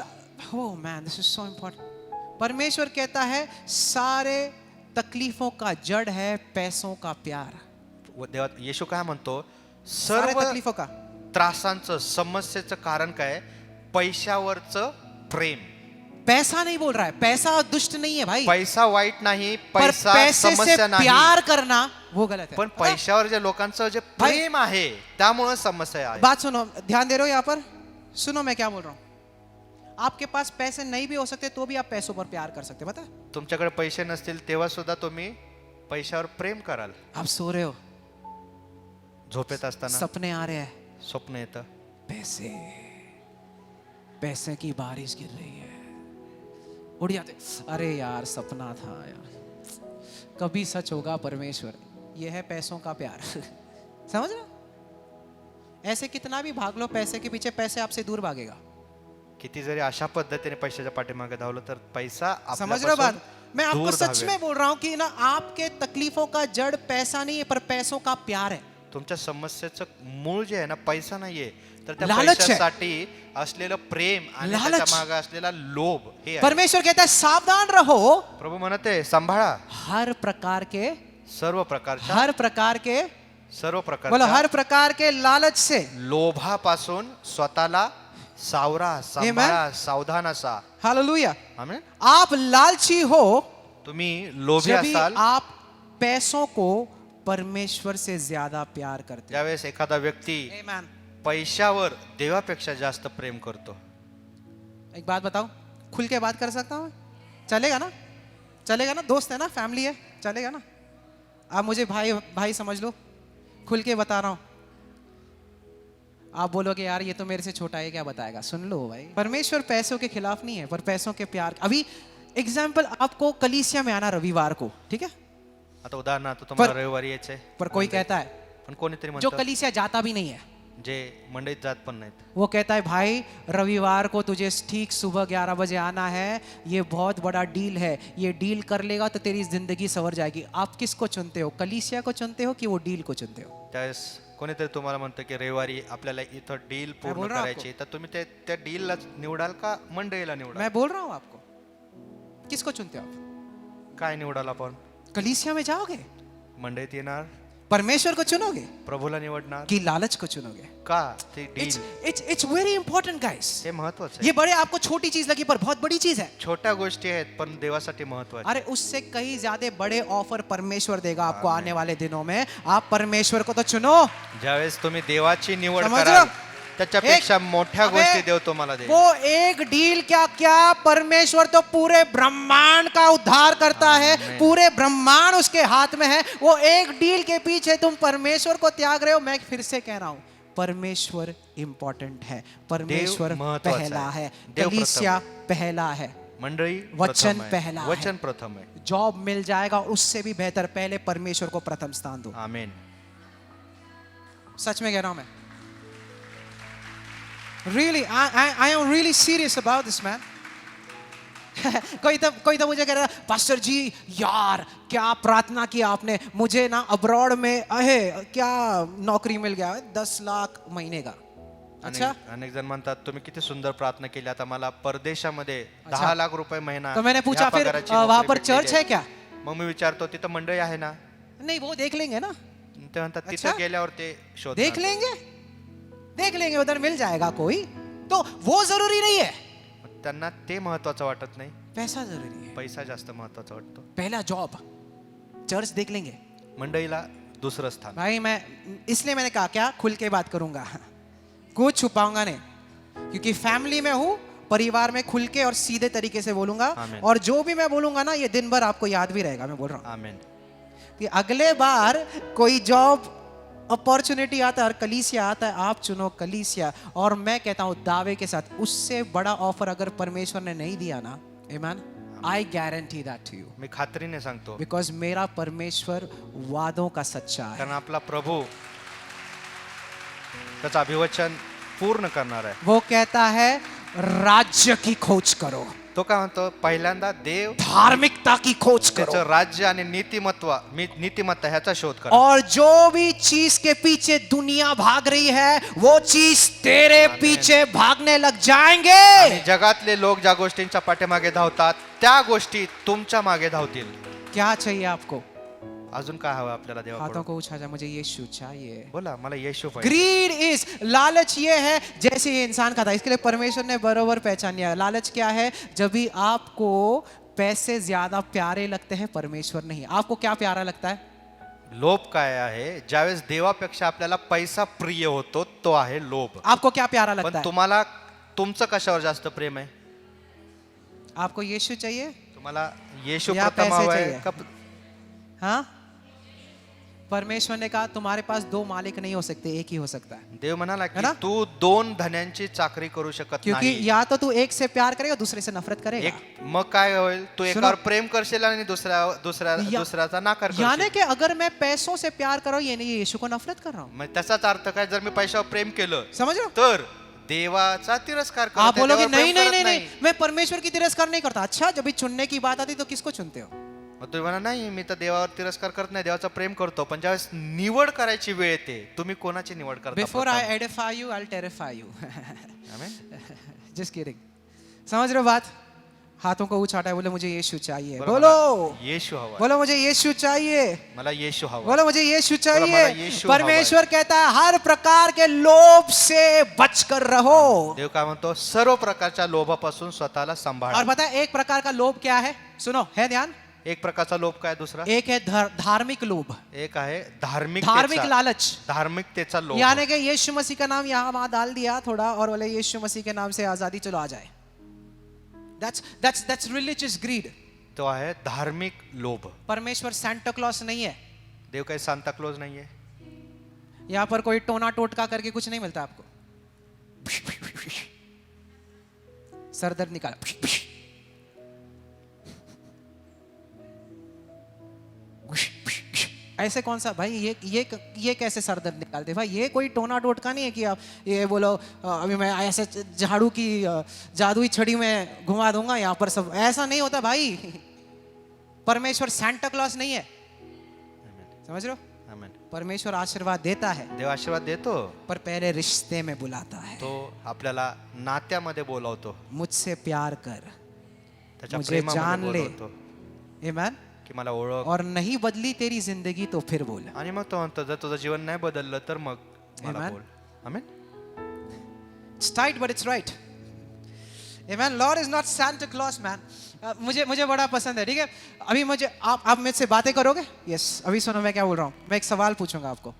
oh man, this is so important. परमेश्वर कहता है सारे तकलीफों का जड़ है पैसों का प्यार। व देवा येशू काय म्हणतो? सारे सर्व तकलीफों का, त्रासांचं समस्येचं कारण काय? पैशावरचं प्रेम. पैसा नहीं बोल रहा है, पैसा दुष्ट नहीं है भाई, पैसा वाईट नाही, पर पैसा पैसे से समस्या नाही, प्यार करना वो गलत है। पण पैशावर जे लोकांचं जे प्रेम आहे त्यामुळे समस्या आहे. बात सुनो, ध्यान दे रहे हो यहाँ पर? सुनो मैं क्या बोल रहा हूँ। आपके पास पैसे नहीं भी हो सकते तो भी आप पैसों पर प्यार कर सकते, पता है? तुमच्याकडे पैसे नसतील तेव्हा सुद्धा तुम्ही पैशावर प्रेम कराल. आप सो रहे हो, झोपेत असताना सपने आ रहे हैं, स्वप्न येतं, पैसे, पैसे की बारिश गिर रही है, उड़ जाते, अरे यार सपना था यार, कभी सच होगा परमेश्वर। ये है पैसों का प्यार। समझ रहे हो? ऐसे कितना भी भाग लो पैसे के पीछे, पैसे आपसे दूर भागेगा। किती जरी अशा पद्धतीने पैशाच्या पाठीमागे धावलं तर पैसा समझ रहे हो बात? आपल्यापासून मैं आपको दूर सच धावेल. में बोल रहा हूं कि ना आपके तकलीफों का जड़ पैसा नहीं है पर पैसों का प्यार है। तुमच्या समस्येचं मूळ जे आहे ना पैसा नाहीये, तर त्या लालच आहे. पैशासाठी असलेलं प्रेम आणि लालच. त्याच्या मागे असलेला लोभ हे आहे. परमेश्वर कहता है सावधान रहो प्रभू म्हणते सांभाळा हर प्रकार के, सर्व प्रकारच्या हर प्रकार के, सर्व बोलो प्रकारच्या हर प्रकार के लालच से। लोभापासून स्वतःला सावरा, सांभाळा, सावधान असा. हालेलुया। आमेन. आप लालची हो तुम्ही लोभी जब भी असाल आप पैसों को परमेश्वर से ज्यादा प्यार करते ज्यावेळेस एखादा व्यक्ती हैं। Amen। पैशावर देवापेक्षा जास्त प्रेम करतो. एक बात बताओ, खुल के बात कर सकता हूँ? चलेगा ना? चलेगा ना? दोस्त है ना, फैमिली है, चलेगा ना? आप मुझे भाई भाई समझ लो, खुल के बता रहा हूँ। आप बोलोगे यार ये तो मेरे से छोटा है, क्या बताएगा? सुन लो भाई, परमेश्वर पैसों के खिलाफ नहीं है पर पैसों के प्यार। अभी एग्जाम्पल, आपको कलीसिया में आना रविवार को, ठीक है? आता उदाहरणार्थ तुम्हाला पर- रविवारी यायचंय, पर कोई कहता है पण कोणीतरी जो म्हणतं कलीसिया जाता भी नहीं है, जे मंडईत जात पण नाहीत, वो कहता है भाई रविवार को तुझे ठीक सुबह 11 बजे आना है, ये बहुत बड़ा डील है, ये डील कर लेगा तो तेरी जिंदगी संवर जाएगी। आप किसको चुनते हो? कलीसिया को चुनते हो कि वो डील को चुनते हो? त्यावेळेस कोणीतरी तुम्हाला म्हणतं की रविवारी आपल्याला इथं डील बोल पूर्ण रहा हूं करायची, तर तुम्ही त्या डीलला निवडाल का मंडईला निवडाल? मैं बोल रहा हूँ आपको, किसको चुनते हो आप? काय निवडाल आपण? कलीसिया में जाओगे, मंडईत येणार, परमेश्वर को चुनोगे प्रभूला निवडणार कि लालच को चुनोगे? का? ते it's deal it's it's very important guys. हे महत्वाचं आहे. ये बड़े आपको छोटी चीज लगी पर बहुत बड़ी चीज है। छोट्या गोष्टी आहेत पण देवासाठी महत्वाच्या. अरे उससे कहीं ज्यादा बड़े ऑफर परमेश्वर देगा आपको आने वाले दिनों में। आप परमेश्वर को तो चुनो। ज्यावेळेस तुम्ही देवाची निवड समझ कराल रहे हो? त्याच्यापेक्षा मोठ्या अबे, गोष्टी देव तुम्हाला देईल. वो एक डील क्या क्या, परमेश्वर तो पूरे ब्रह्मांड का उद्धार करता है, पूरे ब्रह्मांड उसके हाथ में है। वो एक डील के पीछे तुम परमेश्वर को त्याग रहे हो। मैं फिर से कह रहा हूं, परमेश्वर इंपॉर्टेंट है, परमेश्वर महत्वाचा पहला है, है, देव कलीसिया पहला है, मंडळी वचन प्रथम आहे. पहला है. वचन प्रथम आहे. जॉब मिल जाएगा और उससे भी बेहतर, पहले परमेश्वर को प्रथम स्थान दो। आमेन. सच में कह रहा हूं मैं, really I am really serious about this man। कोई तो मुझे कह रहा है पास्टर जी यार क्या प्रार्थना की आपने, मुझे ना अब्रॉड में क्या नौकरी मिल गया 10 लाख महीने का। अच्छा, अनेक जण म्हणतात तुम्ही किती सुंदर प्रार्थना केली, आता मला परदेशामध्ये अच्छा. 10 लाख रुपये महिना. तो मैंने पूछा ह्या फिर पगाराची वहां नोकरी पर भेटलेली चर्च आहे. है क्या? मग मी विचारतो तिथं मंडळी आहे ना? नहीं, वो देख लेंगे ना, ते म्हणतात अच्छा. तिथं गेल्यावर ते शोध देख लेंगे उधर मिल जाएगा कोई, तो वो जरूरी नहीं है। त्यांना ते महत्वाचं वाटत नाही, पैसा जरूरी है, पैसा जास्त महत्वाचा वाटतो. पहला जॉब, चर्च देख लेंगे। मंडईला दुसरं स्थान. भाई मैं इसलिए मैंने कहा क्या खुल के बात करूंगा, कुछ छुपाऊंगा नहीं, क्योंकि फैमिली में हूं परिवार में खुल के और सीधे तरीके से बोलूंगा, आमीन। और जो भी मैं बोलूंगा ना ये दिन भर आपको याद भी रहेगा। मैं बोल रहा हूँ आमीन। कि अगले बार कोई जॉब अपॉर्चुनिटी आता है और कलीसिया आता है, आप चुनो कलीसिया। और मैं कहता हूं दावे के साथ, उससे बड़ा ऑफर अगर परमेश्वर ने नहीं दिया ना, amen, I guarantee that to you. मी खात्रीने सांगतो, बिकॉज मेरा परमेश्वर वादों का सच्चा है। कारण आपला प्रभू त्याचं अभिवचन पूर्ण करणार आहे। वो कहता है राज्य की खोज करो, तो काय म्हणतो, पहिल्यांदा देव, धार्मिकता की खोज त्याचं करो, राज्य आणि नीतिमत्ता ह्याचा शोध करा। और जो भी चीज के पीछे दुनिया भाग रही है वो चीज तेरे पीछे भागने लग जाएंगे। आणि जगातले लोक ज्या गोष्टींच्या पाठीमागे धावतात त्या गोष्टी तुमच्या मागे धावतील। क्या चाहिए आपको? अजून काय हवं आपल्याला हाथों देवाकडून? को उठा जा, मुझे यीशु चाहिए। बोला, मला येशू पाहिजे। ग्रीड इज, लालच ये है जैसे ये इंसान का था। इसके लिए परमेश्वर ने बरोबर पहचान लिया। लालच क्या है? जब भी आपको पैसे ज्यादा प्यारे लगते हैं परमेश्वर नहीं। आपको क्या प्यारा लगता है? लोभ काय आहे? ज्यावेळेस देवापेक्षा आपल्याला पैसा प्रिय होतो तो आहे लोभ। आपको क्या प्यारा लगता पण है? तुम्हाला तुमचं कशावर जास्त प्रेम आहे? आपको यीशु चाहिए तुम्हाला येशू या प्रथम पैसे हवाय चाहिए? का? हाँ, परमेश्वर ने कहा तुम्हारे पास दो मालिक नहीं हो सकते, एक ही हो सकता है। देव म्हणाला है की ना? तू दोन धन्यांची चाकरी करू शकत क्योंकि नाही। या तो तू एक से प्यार करेगा, दूसरे से नफरत करेगा। एक मग काय होईल, तू सुनो। एकावर प्रेम करशील आणि दुसऱ्याचा नाकार यानी करशील। कि अगर मैं पैसों से प्यार कर रहा हूं, ये नहीं यीशु को नफरत कर रहा हूं। मग त्याचाच अर्थ काय, जर मी पैशावर प्रेम केलं समझ रहे हो? तर देवाचा तिरस्कार करत आप आहे, बोलोगे देवावर प्रेम नहीं नहीं करत नहीं नहीं, मैं परमेश्वर की तिरस्कार नहीं करता। अच्छा, जब भी चुनने की बात आती तो किसको चुनते हो? मग तुम्ही म्हणा नाही, मी तर देवावर तिरस्कार करत नाही, देवाचा प्रेम करतो। पण ज्यावेळेस निवड करायची वेळ येते, तुम्ही कोणाची निवड करता? Before I Edify you, I will terrify you. Amen. Just kidding. समझ रहे हो बात? हाथों को उछाटा है, बोले मुझे यीशु चाहिए। बोलो, बोलो, मला येशू हवा, बोलो मुझे यीशु चाहिए। मला येशू हवा। बोलो मुझे यीशु बोलो, मला चाहिए। यीशु परमेश्वर कहता है हर प्रकार के लोभ से बचकर रहो। देव काय म्हणतो, सर्व प्रकारच्या लोभापासून स्वतःला सांभाळा। और पता है एक प्रकार का लोभ क्या है? सुनो, है ध्यान। एक प्रकारचा लोभ काय? दुसरा एक है धार्मिक लोभ, एक आहे धार्मिक लालच। धार्मिकतेचा लोभ। यानी कि यीशु मसीह का नाम यहाँ वहां डाल दिया थोड़ा, और बोले यीशु मसीह के नाम से आजादी चलो आ जाए। That's religious greed। तो आहे धार्मिक लोभ। परमेश्वर सैंटा क्लॉस नहीं है। देव काही सांता क्लॉज नाहीये। यहाँ पर कोई टोना टोटका करके कुछ नहीं मिलता आपको। सर दर्द निकाला, ऐसे कौन सा भाई, ये कैसे सर दर्द निकालते भाई? ये कोई टोना टोटका नहीं है कि आप ये बोलो अभी मैं ऐसे झाड़ू की जादुई छड़ी में घुमा दूंगा यहाँ पर सब, ऐसा नहीं होता भाई। परमेश्वर सैंटा क्लॉस नहीं है, समझ रहे हो? आमेन। परमेश्वर आशीर्वाद देता है, देव आशीर्वाद देतो, पर पहले रिश्ते में बुलाता है। तो आपल्याला नात्यामध्ये बोलावतो, मुझसे प्यार कर, त्याच्या मुझे प्रेमामध्ये जान ले। बोलावतो आमेन। की मला ओळख। और नहीं बदली तेरी जिंदगी तो फिर बोल। आणि मग तो म्हणतो, जर तुझं जीवन नाही बदललं तर मग मला Amen. बोल। आमेन। It's tight but it's right. Amen. Lord is not Santa Claus, man. मुझे बड़ा पसंद है, ठीक है? अभी मुझे आप मुझसे बातें करोगे? यस। अभी सुनो मैं क्या बोल रहा हूँ। मैं एक सवाल पूछूंगा आपको।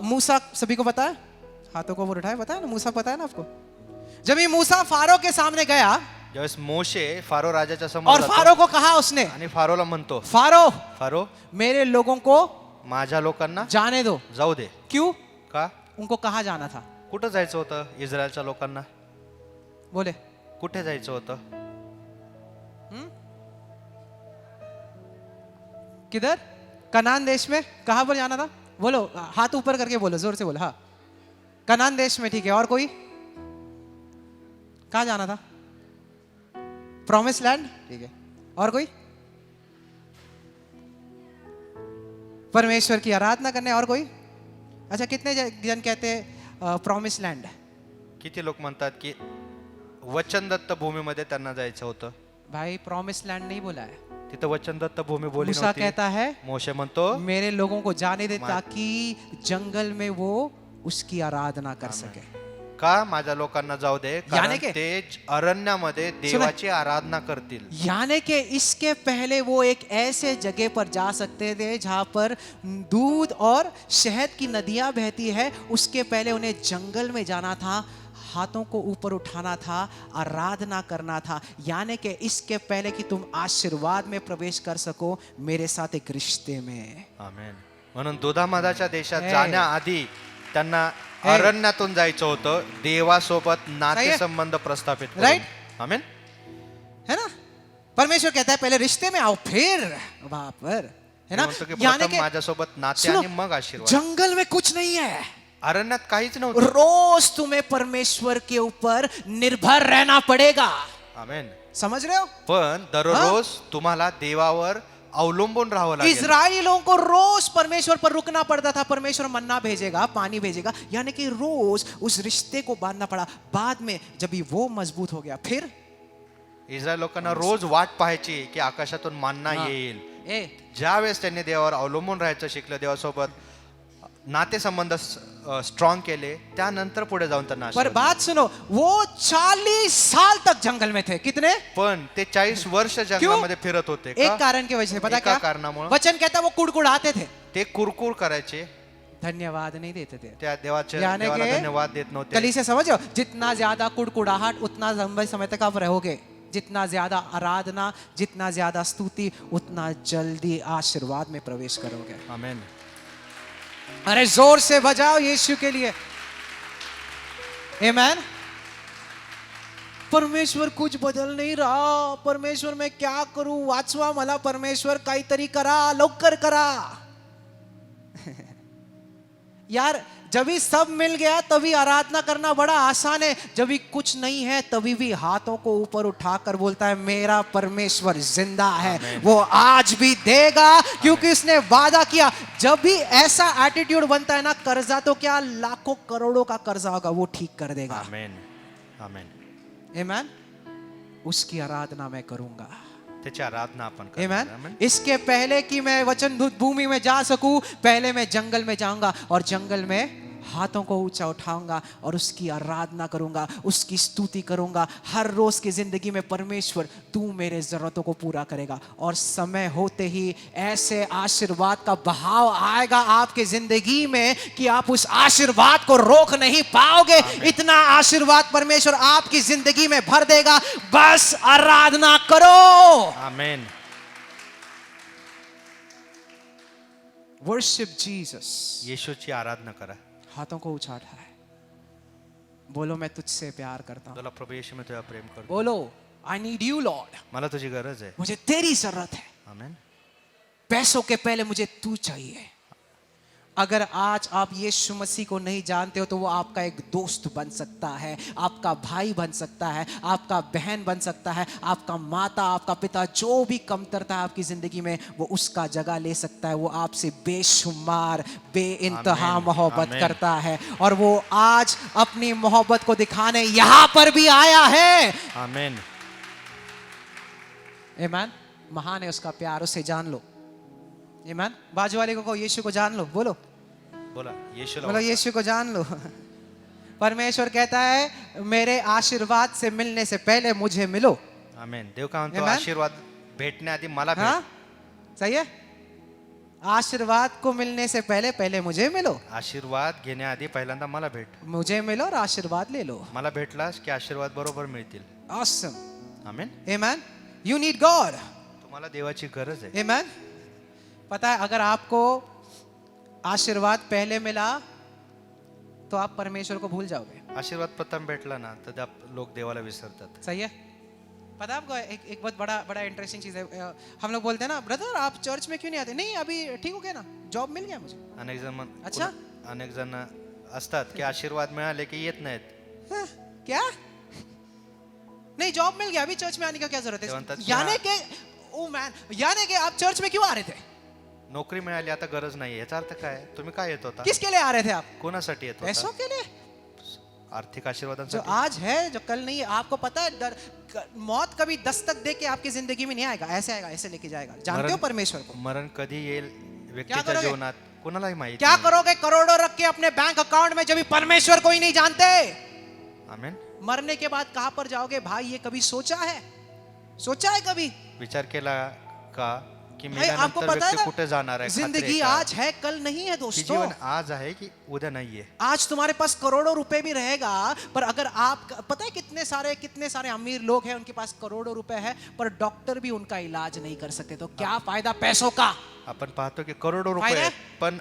मूसा सभी को पता है? हाथों को वो उठाए, पता है ना? मूसा पता है ना आपको? जब ये मूसा फारो के सामने गया, ज्यावेळेस मोशे फारो राजाच्या समोर और जातो फारो को कहा उसने, आणि फारोला म्हणतो, फारो मेरे लोगों को माझ्या लोकांना जाने दो। जाऊ दे। क्यों? का? उनको कहाँ जाना था? कुठं जायचं होतं इस्रायलच्या लोकांना? बोले कुठे जायचं होतं? किधर? कनान देश में। कहाँ पर जाना था? बोलो, हाथ ऊपर करके बोलो, जोर से बोलो। हाँ, कनान देश में, ठीक है। और कोई? कहाँ जाना था? प्रॉमिस लैंड, ठीक है। और कोई? परमेश्वर की आराधना करने। और कोई? अच्छा, कितने जन कहते हैं प्रॉमिस लैंड? किती लोक म्हणतात की वचनदत्त भूमीमध्ये त्यांना जायचं होतं? भाई प्रॉमिस लैंड नहीं बोला है, तिथं वचनदत्त भूमी बोली मूसा नव्हती। कहता है मोशे म्हणतो, मेरे लोगों को जाने दे ताकि जंगल में वो उसकी आराधना कर सके। का माझ्या लोकांना जाऊ दे, यानी कारण के- ते अरण्यामध्ये देवाची आराधना करतील। यानी कि इसके पहले वो एक ऐसे जगह पर जा सकते थे जहां पर दूध और शहद की नदियां बहती है, उसके पहले उन्हें जंगल में जाना था। हाथों को ऊपर उठाना था, आराधना करना था, यानी कि इसके पहले कि तुम आशीर्वाद में प्रवेश कर सको, मेरे साथ एक रिश्ते में। आमेन. म्हणून दुधामधाच्या देशात हे. जाण्याआधी त्यांना हे. अरण्यातून जायचं होतं, देवासोबत नातेसंबंध प्रस्थापित करून. राईट? आमेन. है ना? परमेश्वर कहता है पहले रिश्ते में आओ, फिर वहां पर, है ना? म्हणतो की यानी प्रथम कि माझ्यासोबत नाते सुनो, आणि मग आशीर्वाद. जंगल में कुछ नहीं है, अरण्यात काहीच नव्हतं. रोज तुम्हें परमेश्वर के ऊपर निर्भर रहना पड़ेगा। आमेन. समझ रहे हो? पण दररोज तुम्हाला देवावर अवलंबून राहावं लागेल. इजरायली लोगों को रोज परमेश्वर पर रुकना पड़ता था, परमेश्वर मन्ना भेजेगा, पानी भेजेगा, यानी कि रोज उस रिश्ते को बांधना पड़ा। बाद में जब भी वो मजबूत हो गया, फिर इस्रायल लोकांना रोज वाट पाहायची की आकाशातून मान्ना येईल. ज्या वेळेस त्यांनी देवावर अवलंबून राहायचं शिकलं, देवासोबत नातेसंबंध स्ट्रॉंग केले, त्यानंतर पुढे जाऊन त्यांना पर आशीर्वाद. बात सुनो, वो 40 साल तक जंगल में थे। कितने? पण ते 40 वर्ष जंगलामध्ये फिरत होते एक का? कारण की वजह से, पता एका क्या? कारणामुळे. वचन कहता है वो कुड़कुड़ाते थे, ते कुरकुर करायचे, धन्यवाद नहीं देते थे। त्या देवाला यानी कि धन्यवाद देत नव्हते. कली से समझो, जितना ज्यादा कुड़कुड़ाहट उतना लंबे समय तक आप रहोगे, जितना ज्यादा आराधना, जितना ज्यादा स्तुति, उतना जल्दी आशीर्वाद में प्रवेश करोगे। आमेन. अरे जोर से बजाओ यीशु के लिए, आमेन। परमेश्वर कुछ बदल नहीं रहा, परमेश्वर मैं क्या करूं, वाचवा मला परमेश्वर काहीतरी करा, लवकर करा। यार जब भी सब मिल गया तभी आराधना करना बड़ा आसान है, जब भी कुछ नहीं है तभी भी हाथों को ऊपर उठाकर बोलता है मेरा परमेश्वर जिंदा है, वो आज भी देगा, क्योंकि उसने वादा किया। जब भी ऐसा एटीट्यूड बनता है ना, कर्जा तो क्या लाखों करोड़ों का कर्जा होगा वो ठीक कर देगा। आमेन. आमेन. आमेन। उसकी आराधना मैं करूंगा। त्याची आराधना आपण आमेन। आमेन. इसके पहले कि मैं वचन भूमि में जा सकूं, पहले मैं जंगल में जाऊंगा और जंगल में हाथों को ऊंचा उठाऊंगा और उसकी आराधना करूंगा, उसकी स्तुति करूंगा। हर रोज की जिंदगी में परमेश्वर तू मेरे जरूरतों को पूरा करेगा, और समय होते ही ऐसे आशीर्वाद का बहाव आएगा आपकी जिंदगी में कि आप उस आशीर्वाद को रोक नहीं पाओगे। इतना आशीर्वाद परमेश्वर आपकी जिंदगी में भर देगा, बस आराधना करो। आमेन. Worship Jesus. येशूची आराधना करा. हाथों को ऊंचा उठाए, बोलो मैं तुझसे प्यार करता हूं। तुला प्रभू येशू मी तुझ्या प्रेम करतो. बोलो आई नीड यू लॉर्ड, मला तुझी गरज आहे. मुझे तेरी जरूरत है। आमेन. पैसों के पहले मुझे तू चाहिए। अगर आज आप यीशु मसीह को नहीं जानते हो तो वो आपका एक दोस्त बन सकता है, आपका भाई बन सकता है, आपका बहन बन सकता है, आपका माता, आपका पिता, जो भी कमतरता है आपकी जिंदगी में वो उसका जगह ले सकता है। वो आपसे बेशुमार बेइंतहा आमीन, मोहब्बत आमीन। करता है, और वो आज अपनी मोहब्बत को दिखाने यहां पर भी आया है। आमेन. आमीन। महान है उसका प्यार, उसे जान लो। आमीन। बाजू वाले को कहो यीशु को जान लो। बोलो बोला येशूला बोलो यीशु को जान लो। परमेश्वर कहता है मेरे आशीर्वाद से मिलने से पहले मुझे मिलो। आमेन. देव काय म्हणतो, Amen. आशीर्वाद भेटण्याआधी मला भेट. हाँ सही है। आशीर्वाद को मिलने से पहले पहले मुझे मिलो, आशीर्वाद घेण्याआधी पहिल्यांदा मला भेट. मुझे मिलो और आशीर्वाद ले लो। मला भेटलास की आशीर्वाद बरोबर मिळतील. Awesome. Amen. Amen. You need God. तुम्हाला देवाची गरज आहे. Amen. पता है अगर आपको आशीर्वाद पहले मिला तो आप परमेश्वर को भूल जाओगे। आशीर्वाद प्रथम भेटला ना तर लोक देवाला विसरतात. सही है। पता है आपको एक बहुत बड़ा बड़ा इंटरेस्टिंग चीज है। हम लोग बोलते हैं ना ब्रदर आप चर्च में क्यों नहीं आते? नहीं अभी ठीक हो गया ना, जॉब मिल गया मुझे। अनेक जण अच्छा? अनेक जण असतात की आशीर्वाद मिळाले की येत नाहीत. हाँ, क्या नहीं जॉब मिल गया, अभी चर्च में आने का क्या जरूरत ते है? म्हणतात यानी कि ओ मैन, यानी कि आप चर्च में क्यों आ रहे थे? नोकरी मिळाली आता गरज नाही. याचा अर्थ काय? तुम्ही काय येत होता? किसके लिए आ रहे थे आप? कोणासाठी येत पैसों होता? के लिए आर्थिक जो आशीर्वादांसाठी. आज है जो कल नहीं है। आपको पता है मौत कभी दस्तक दे के आपकी जिंदगी में नहीं आएगा, ऐसे आएगा, ऐसे लेके जाएगा। जानते हो परमेश्वर को? मरण कधी येईल व्यक्तीच्या करोगे? जीवनात कोणालाही माहिती क्या नाही. करोगे करोड़ों रख के अपने बैंक अकाउंट में जब भी परमेश्वर को ही नहीं जानते? आमेन. मरने के बाद कहां पर जाओगे भाई, ये कभी सोचा है? सोचा है कभी? विचार केला का की भाई आपको मेल्यानंतर पता है व्यक्ती कुठे जाणार ना, आहे, जिंदगी खात्री आहे का? आज है कल नहीं है की दोस्तों। जीवन आज आहे की उद्या नाहीये. आज तुम्हारे पास करोड़ों रुपए भी रहेगा, पर अगर आप, पता है कितने सारे अमीर लोग हैं उनके पास करोड़ों रुपए है, पर डॉक्टर भी उनका इलाज नहीं कर सकते, तो क्या फायदा पैसों का? आपण पाहतो की करोडो रुपये फायदा आहेत, पण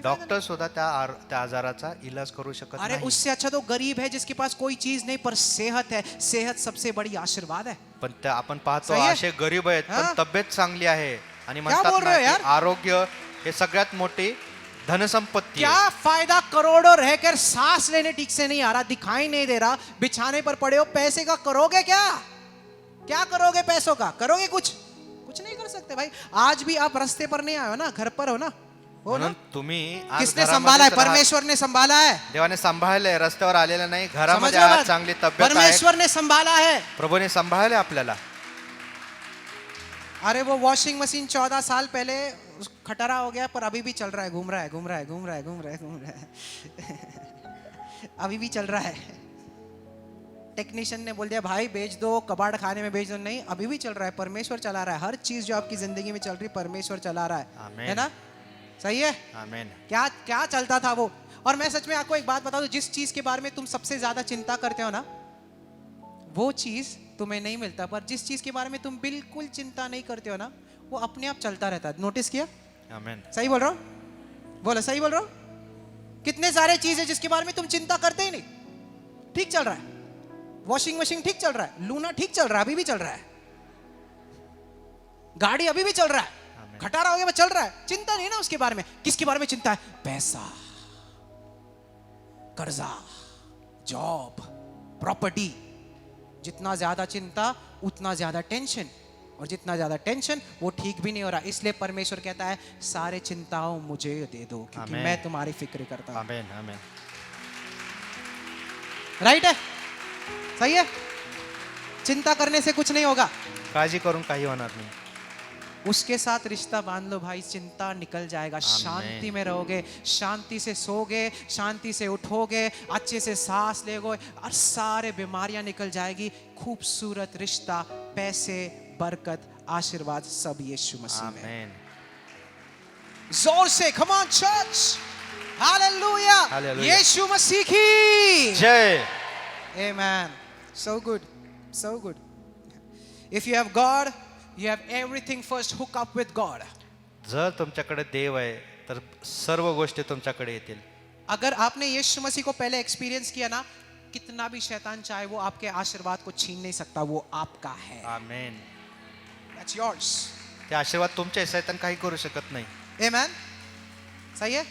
डॉक्टर सुद्धा त्या आजाराचा इलाज करू शकत अरे नाही. उससे अच्छा तो गरीब है जिसके पास कोई चीज नहीं पर सेहत है। सेहत सबसे बड़ी आशीर्वाद है। पण त्या आपण पाहतो सही आहे? असे गरीब आहेत हा? पण तब्येत चांगली आहे आणि बोल म्हणतात रहे हो ना यार? की आरोग्य हे सगळ्यात मोठी धनसंपत्ती आहे. क्या फायदा करोड़ों रहकर सांस लेने ठीक से नहीं आ रहा, दिखाई नहीं दे रहा, बिछाने पर पड़े हो, पैसे का करोगे क्या? क्या करोगे पैसों का? करोगे कुछ नहीं कर सकते भाई। आज भी आप रास्ते पर नहीं आए हो ना, घर पर हो ना, हो ना? म्हणून तुम्ही आज किसने घरामध्येच संभाला है? राहा. परमेश्वर ने संभाला है। देवाने सांभाळले, रस्त्यावर आलेले नाही, समझ घरामध्ये रहे हो आज बात? चांगली तब्येत आहे, परमेश्वर ने संभाला है। प्रभूने सांभाळले आपल्याला. अरे वो वॉशिंग मशीन 14 साल पहले खटारा हो गया, पर अभी भी चल रहा है, घूम रहा है अभी भी चल रहा है। टेक्नीशियन ने बोल दिया भाई बेच दो, कबाड़ खाने में बेच दो, नहीं, अभी भी चल रहा है। परमेश्वर चला रहा है हर चीज जो आपकी जिंदगी में चल रही, परमेश्वर चला रहा है। आमीन। है ना? सही है। आमेन. क्या क्या चलता था वो। और मैं सच में आपको एक बात बता दूं, जिस चीज के बारे में तुम सबसे ज्यादा चिंता करते हो ना, वो चीज तुम्हें नहीं मिलता, पर जिस चीज के बारे में तुम बिल्कुल चिंता नहीं करते हो ना, वो अपने आप चलता रहता है। नोटिस किया? आमेन. सही बोल रहा हूं? बोलो सही बोल रहा हूं? कितने सारे चीज है जिसके बारे में तुम चिंता करते ही नहीं, ठीक चल रहा है। वॉशिंग मशीन ठीक चल रहा है, लूना ठीक चल रहा है, अभी भी चल रहा है, गाड़ी अभी भी चल रहा है, खटारा हो गया चल रहा है, चिंता नहीं ना उसके बारे में। किसके बारे में चिंता है? पैसा, कर्जा, जॉब, प्रॉपर्टी। जितना ज्यादा चिंता उतना ज्यादा टेंशन, और जितना ज्यादा टेंशन वो ठीक भी नहीं हो रहा। इसलिए परमेश्वर कहता है सारे चिंताओं मुझे दे दो, क्योंकि आमीन। मैं तुम्हारी फिक्र करता हूं। आमेन. आमेन. राइट है? सही है? चिंता करने से कुछ नहीं होगा, काळजी करून काही होणार नाही. उसके साथ रिश्ता बांध लो भाई, चिंता निकल जाएगा। शांति में रहोगे, शांति से सोगे, शांति से उठोगे, अच्छे से सांस लेगो, और सारे बीमारियां निकल जाएगी। खूबसूरत रिश्ता, पैसे, बरकत, आशीर्वाद सब यीशु मसीह में। आमेन. जोर से come on church, hallelujah, hallelujah. यीशु मसीह की जय. Amen. So good. So good. If you have God, you have everything. First hook up with God. जर तुमच्याकडे देव आहे तर सर्व गोष्टी तुमच्याकडे येतील. अगर आपने यीशु मसीह को पहले एक्सपीरियंस किया ना, कितना भी शैतान चाहे वो आपके आशीर्वाद को छीन नहीं सकता, वो आपका है। आमेन. That's yours. ते आशीर्वाद तुमचे आहेत, शैतान काही करू शकत नाही. Amen. सही है?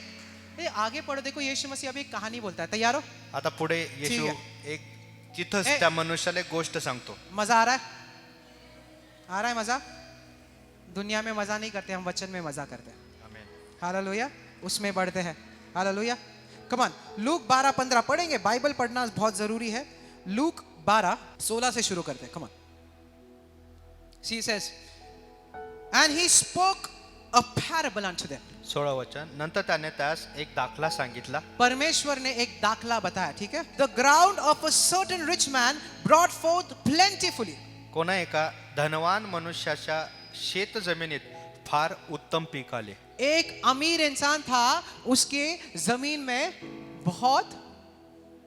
ये आगे पढ़ो, देखो यीशु मसीह अभी एक कहानी बोलता है। तैयार हो? आता पुढे येशू ठीक एक तिथंच ए- त्या मनुष्याला एक गोष्ट सांगतो. मजा आ रहा है? आ रहा है मजा? दुनिया में मजा नहीं करते, हम वचन में मजा करते हैं। आमेन. हालेलुया, उसमें बढ़ते हैं। Hallelujah, come on. लूक 12:15 पढ़ेंगे, बाइबल पढ़ना बहुत जरूरी है। लूक 12:16 से शुरू करते हैं, come on. She says, and he spoke a parable unto them. 16 वचन. नंतर त्याने त्यास एक दाखला सांगितला. परमेश्वर ने एक दाखला बताया, ठीक है? The ground of a certain rich man brought forth plentifully. कोणा एका धनवान मनुष्याच्या शेत जमिनीत फार उत्तम पीक आले. एक अमीर इंसान था, उसके जमीन में बहुत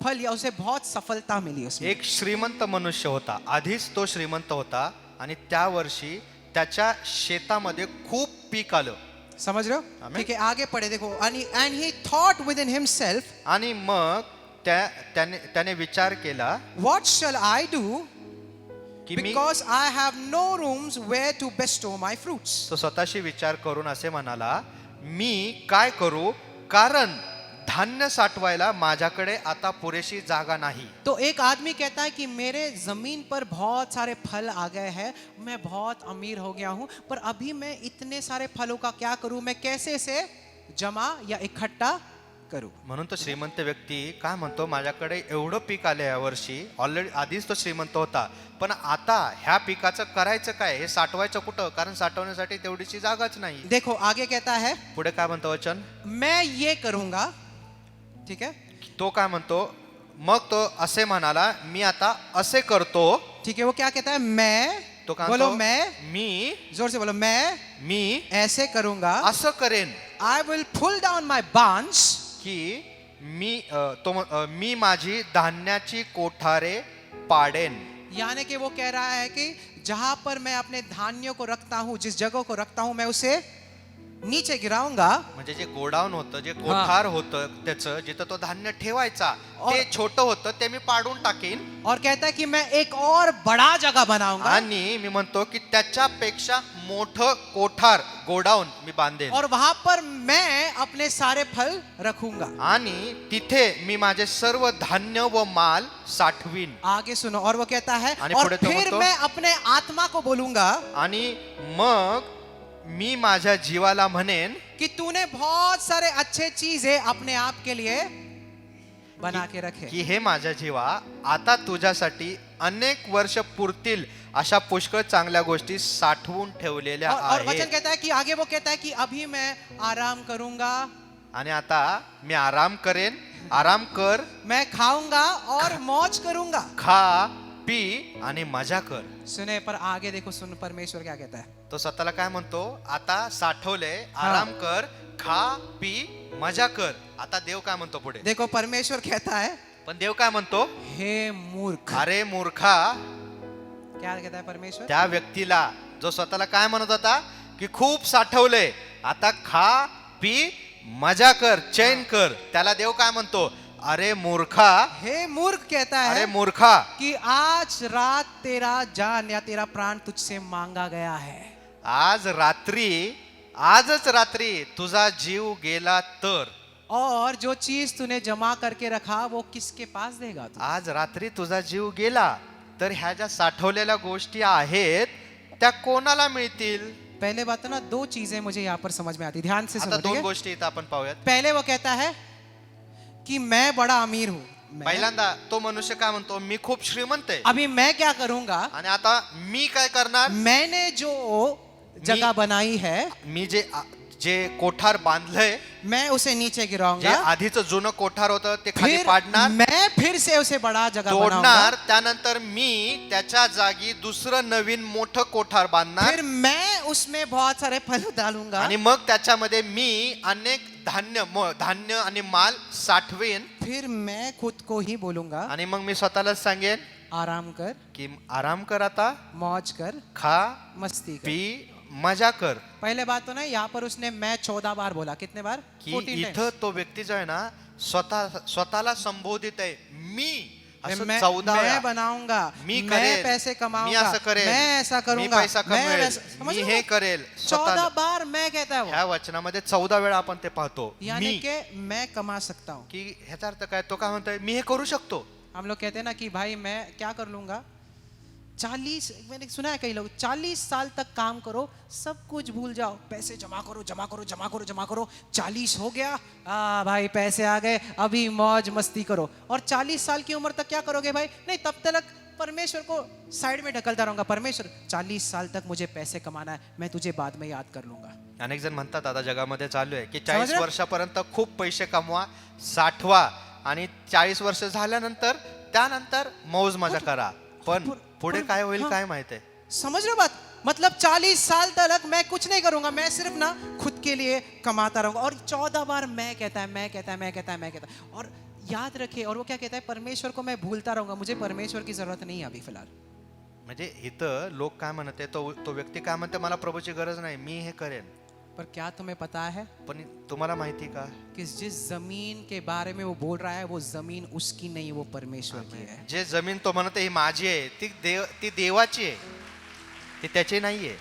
फल या उसे बहुत सफलता मिली उसमें। एक श्रीमंत मनुष्य होता. आधीच तो श्रीमंत होता आणि त्या वर्षी त्याच्या शेतामध्ये खूप पीक आलं. समझ रहे हो? आमीन। ठीक है, आगे पढ़े देखो। and he thought within himself, आणि मग त्याने विचार केला what shall I do, की मी because I have no rooms where to bestow my fruits. तो स्वतःशी विचार करून असे म्हणाला, मी काय करू, कारण धान्य साठवायला माझ्याकडे आता पुरेशी जागा नाही. तो एक आदमी कहता है कि मेरे जमीन पर बहुत सारे फल आ गए हैं, मैं बहुत अमीर हो गया हूं, पर अभी मैं इतने सारे फलों का क्या करूं, मैं कैसे से जमा या इकट्ठा करूं. म्हणून तो श्रीमंत व्यक्ती काय म्हणतो, माझ्याकडे एवढं पीक आले या वर्षी, ऑलरेडी आधीच तो श्रीमंत होता, पण आता ह्या पिकाचं करायचं काय, हे साठवायचं कुठं, कारण साठवण्यासाठी तेवढीची जागाच नाही. देखो आगे कहता है, पुढे काय म्हणतो वचन, मैं ये करूंगा, ठीक है? तो काय म्हणतो, मग तो असे म्हणाला, मी आता असे करतो. ठीक है, वो क्या कहता है, मैं तो काय बोलो म्हणतो? मैं, मी जोर से बोलो मैं ऐसे करूंगा. असं करेन I will pull down my barns. की मी माझी धान्याची कोठारे पाडेन. यानी कि वो कह रहा है कि जहां पर मैं अपने धान्यों को रखता हूं, जिस जगह को रखता हूं, मैं उसे नीचे गिराऊंगा. म्हणजे जे गोडाऊन होतं, जे कोठार होतं त्याचं, जिथं तो धान्य ठेवायचा ते छोटं होतं, ते मी पाडून टाकेन. और कहता है कि मैं एक और बड़ा जगह बनाऊंगा. आणि मी म्हणतो की त्याच्यापेक्षा मोठं कोठार गोडाऊन मी बांधेन. और वहां पर मैं अपने सारे फल रखूंगा. आणि तिथे मी माझे सर्व धान्य व माल साठवीन. आगे सुनो. और वो कहता है आणि और पुढे तो फिर म्हणतो, मैं अपने आत्मा को बोलूंगा आणि मग मी माझ्या जीवाला म्हणेन कि तूने बहुत सारे अच्छे चीजें अपने आप के लिए बना के रखे. की हे माझ्या जीवा, आता तुझ्यासाठी अनेक वर्ष पुरतील अशा पुष्कळ चांगल्या गोष्टी साठवून ठेवलेल्या और वचन आहेत. कहता है कि आगे वो कहता है कि अभी मैं आराम करूंगा, आणि आता मी आराम करेन. आराम कर, मैं खाऊंगा और मौज करूंगा. खा, पी आणि मजा कर. सुने, पर आगे देखो, सुन परमेश्वर क्या कहता है. तो स्वतःला काय म्हणतो? आता साठवले, आराम कर, खा, पी, मजा कर. आता देव काय म्हणतो पुढे? देखो परमेश्वर कहता है, पण देव काय म्हणतो? हे मूर्ख. अरे मूर्खा, क्या कहता है परमेश्वर? त्या व्यक्तीला जो स्वतःला काय म्हणत होता की खूप साठवले, आता खा, पी, मजा कर, चैन कर, त्याला देव काय म्हणतो? अरे मूर्खा. हे मूर्ख कहता अरे है मूर्खा, कि आज रात तेरा जान या तेरा प्राण तुझसे मांगा गया है. आज रात्री, आजच रात्री तुझा जीव गेला तर, और जो चीज तूने जमा करके रखा वो किसके पास देगा तू? आज रात्री तुझा जीव गेला तर ह्या ज्या साठवलेल्या गोष्टी आहेत त्या कोणाला मिळतील? पहले बात तो ना, दो चीजें मुझे यहाँ पर समझ में आती. ध्यान से आता सुनो. ठीक दोन है? गोष्टी इथं आपण पाहूयात. पहले वो कहता है कि मैं बड़ा अमीर हूँ. पहिल्यांदा तो मनुष्य काय म्हणतो? मी खूप श्रीमंत आहे. अभी मैं क्या करूंगा? आणि आता मी काय करणार? मैंने जो जगह बनाई है, मी जे कोठार बांधलंय, मैं उसे नीचे जे गिराऊंगा. आधीचं जुनं कोठार होतं ते खाली फिर पाडणार, मैं फिर से उसे बड़ा जगह बनाऊंगा. तोडणार. त्यानंतर मी त्याच्या जागी दुसरं नवीन मोठं कोठार बांधणार. फिर मैं उसमें बहुत सारे फल डालूंगा. आणि मग त्याच्यामध्ये मी अनेक धान्य आणि माल साठवेन. फिर मैं खुद को ही बोलूंगा, आणि मग मी स्वतःला सांगेन आराम कर, की आराम कर, आता मौज कर, खा, मस्ती कर. पी, मजा कर. पहले बात तो ना, यहाँ पर उसने मैं 14 बार बोला. कितने बार? की 14 इथं times. तो व्यक्ती जो आहे ना, स्वतःला संबोधित आहे मी. असं मैं 14 वेळा. बनाऊंगा, मी मैं करेल, पैसे मी कमाऊंगा, असं करेल, मैं ऐसा मी करूंगा, पैसा मैं कमवेल, वैसा. समझ मी रहे हे हो? करेल. 14 बार मैं कहता है वो. ह्या वचनामध्ये 14 वेळा आपण ते पाहतो. यानी मी, कि मैं कमा सकता हूँ. की ह्याचा अर्थ काय? तो काय म्हणतोय? मी हे करू शकतो. हम लोग कहते हैं ना कि भाई मैं क्या कर लूंगा. 40, मैंने सुना है कई लोग 40 साल तक काम करो, सब कुछ भूल जाओ, पैसे जमा करो जमा करो जमा करो जमा करो. 40 हो गया, भाई पैसे आ गए, अभी मौज मस्ती करो. और 40 साल की उम्र तक क्या करोगे भाई? नहीं, तब तक परमेश्वर को साइड में ढकलता रहूंगा. परमेश्वर 40 साल तक मुझे पैसे कमाना है, मैं तुझे बाद में याद कर लूंगा. अनेक जण म्हणतात आता जगामध्ये चालू आहे की समज 40 रहे? वर्षापर्यंत खूप पैसे कमवा, साठवा, आणि 40 वर्ष झाल्यानंतर त्यानंतर मौज मजा करा. पण पुढे काय होईल काय माहित आहे? समझ रहे हो बात? मतलब 40 साल तक मैं कुछ नहीं करूंगा, मैं सिर्फ ना खुद के लिए कमाता रहूंगा. और 14 बार मैं कहता है, मैं कहता है, मैं कहता है, मैं कहता है. और याद रखे, और वो क्या कहता है? परमेश्वर को मैं भूलता रहूंगा, मुझे परमेश्वर की जरूरत नहीं है अभी फिलहाल. म्हणजे इथं लोक काय म्हणते, तो व्यक्ती काय म्हणते, मला प्रभूची गरज नाही, मी हे करेन. पर क्या तुम्हें पता है पण तुम्हाला माहिती का कि जिस जमीन के बारे में वो बोल रहा है, वो जमीन उसकी नहीं, वो परमेश्वर की है. जे जमीन तो म्हणते ही माझी आहे, ती देवाची आहे, ती त्याची नाहीये.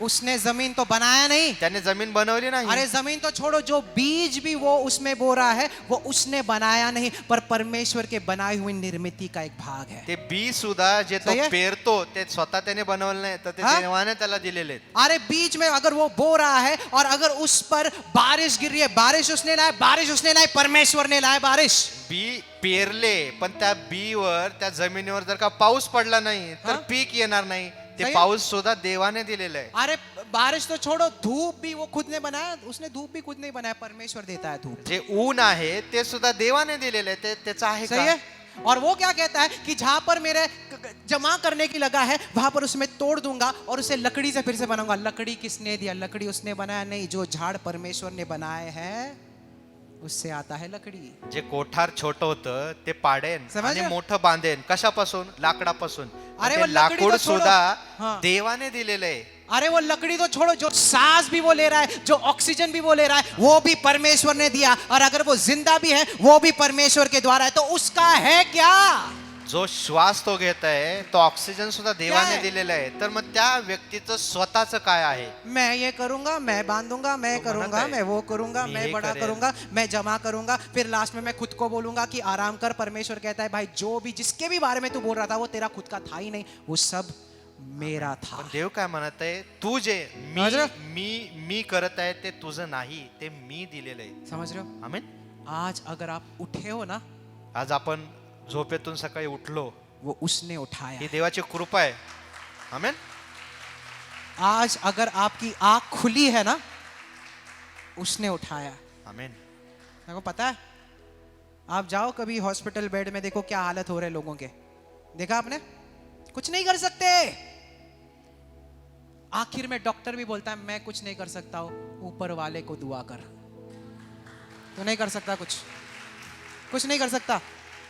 उसने जमीन तो बनाया नहीं. त्याने जमीन बनवली नाही. अरे जमीन तो छोड़ो, जो बीज भी वो उसमें बो रहा है वो उसने बनाया नहीं, पर परमेश्वर के बनाई हुई निर्मिती का एक भाग है. ते बी सुद्धा जे तो सही है? पेरतो ते स्वतः त्याने बनवलं नाही, तर ते हाँ? देवाने त्याला दिलेले आहेत. अरे बीज में अगर वो बो रहा है और अगर उस पर बारिश गिर रही है, बारिश उसने लाए, बारिश उसने लाए, परमेश्वर ने लाए बारिश. बी पेरले, पण त्या बीवर, त्या जमिनीवर जर का पाऊस पडला नाही तर हाँ? पीक येणार नाही. ते सही है? पाऊस सुद्धा देवाने दिलेला आहे. अरे बारिश तो छोड़ो, धूप भी वो खुद ने बनाया. उसने धूप भी खुद नहीं बनाया, परमेश्वर देता है धूप. जे ऊन आहे ते सुद्धा देवाने दिलेलं आहे. ते त्याचं आहे सही का? है? और वो क्या कहता है कि जहां पर मेरे जमा करने की लगा है वहां पर उसमें तोड़ दूंगा और उसे लकड़ी से फिर से बनाऊंगा। लकड़ी किसने दिया? लकड़ी उसने बनाया नहीं, जो झाड़ परमेश्वर ने बनाए हैं उससे आता है लकड़ी। जे कोठार छोटं होतं ते पाडेन समझ आणि रहे? मोठं बांधेन. कशापासून? लाकडापासून. अरे ते वो लकड़ी लाकूड तो छोड़ो. सुद्धा हाँ. देवाने दिलेलं आहे. अरे वो लकड़ी तो छोड़ो, जो सांस भी वो ले रहा है, जो ऑक्सीजन भी वो ले रहा है, वो भी परमेश्वर ने दिया। और अगर वो जिंदा भी है वो भी परमेश्वर के द्वारा है। तो उसका है क्या? जो श्वास तो घेत आहे तो ऑक्सिजन सुद्धा देवाने काय? दिलेला आहे. तर मग त्या व्यक्तीचं स्वतःच काय आहे? मैं ये करूंगा, मैं बांधूंगा, मैं तो करूंगा, म्हणत आहे, मैं वो करूंगा, मी मैं हे बड़ा करेन. करूंगा, मैं जमा करूंगा, फिर लास्ट में मैं खुद को बोलूंगा कि आराम कर। परमेश्वर कहता है भाई जो भी जिसके भी बारे में तू बोल रहा था वो तेरा खुद का था ही नहीं, वो सब मेरा था। पण देव काय म्हणत आहे? तू जे समझ रहे मी मी मी करत आहे ते तुझं नाही, ते मी दिलेलं आहे. समझ रहे हो? आमेन. आज अगर आप उठे हो ना, आज आपण झोपेतून सकाळी उठलो, वो उसने उठाया। ही देवाची कृपा आहे. आमेन. आज अगर आपकी आंख खुली है ना, उसने उठाया। आमेन. मेरे को पता है, आप जाओ कभी हॉस्पिटल बेड में, देखो क्या हालत हो रहे हैं लोगों के। देखा आपने? कुछ नहीं कर सकते। आखिर में डॉक्टर भी बोलता है मैं कुछ नहीं कर सकता हूं, ऊपर वाले को दुआ कर। तो नहीं कर सकता, कुछ नहीं कर सकता।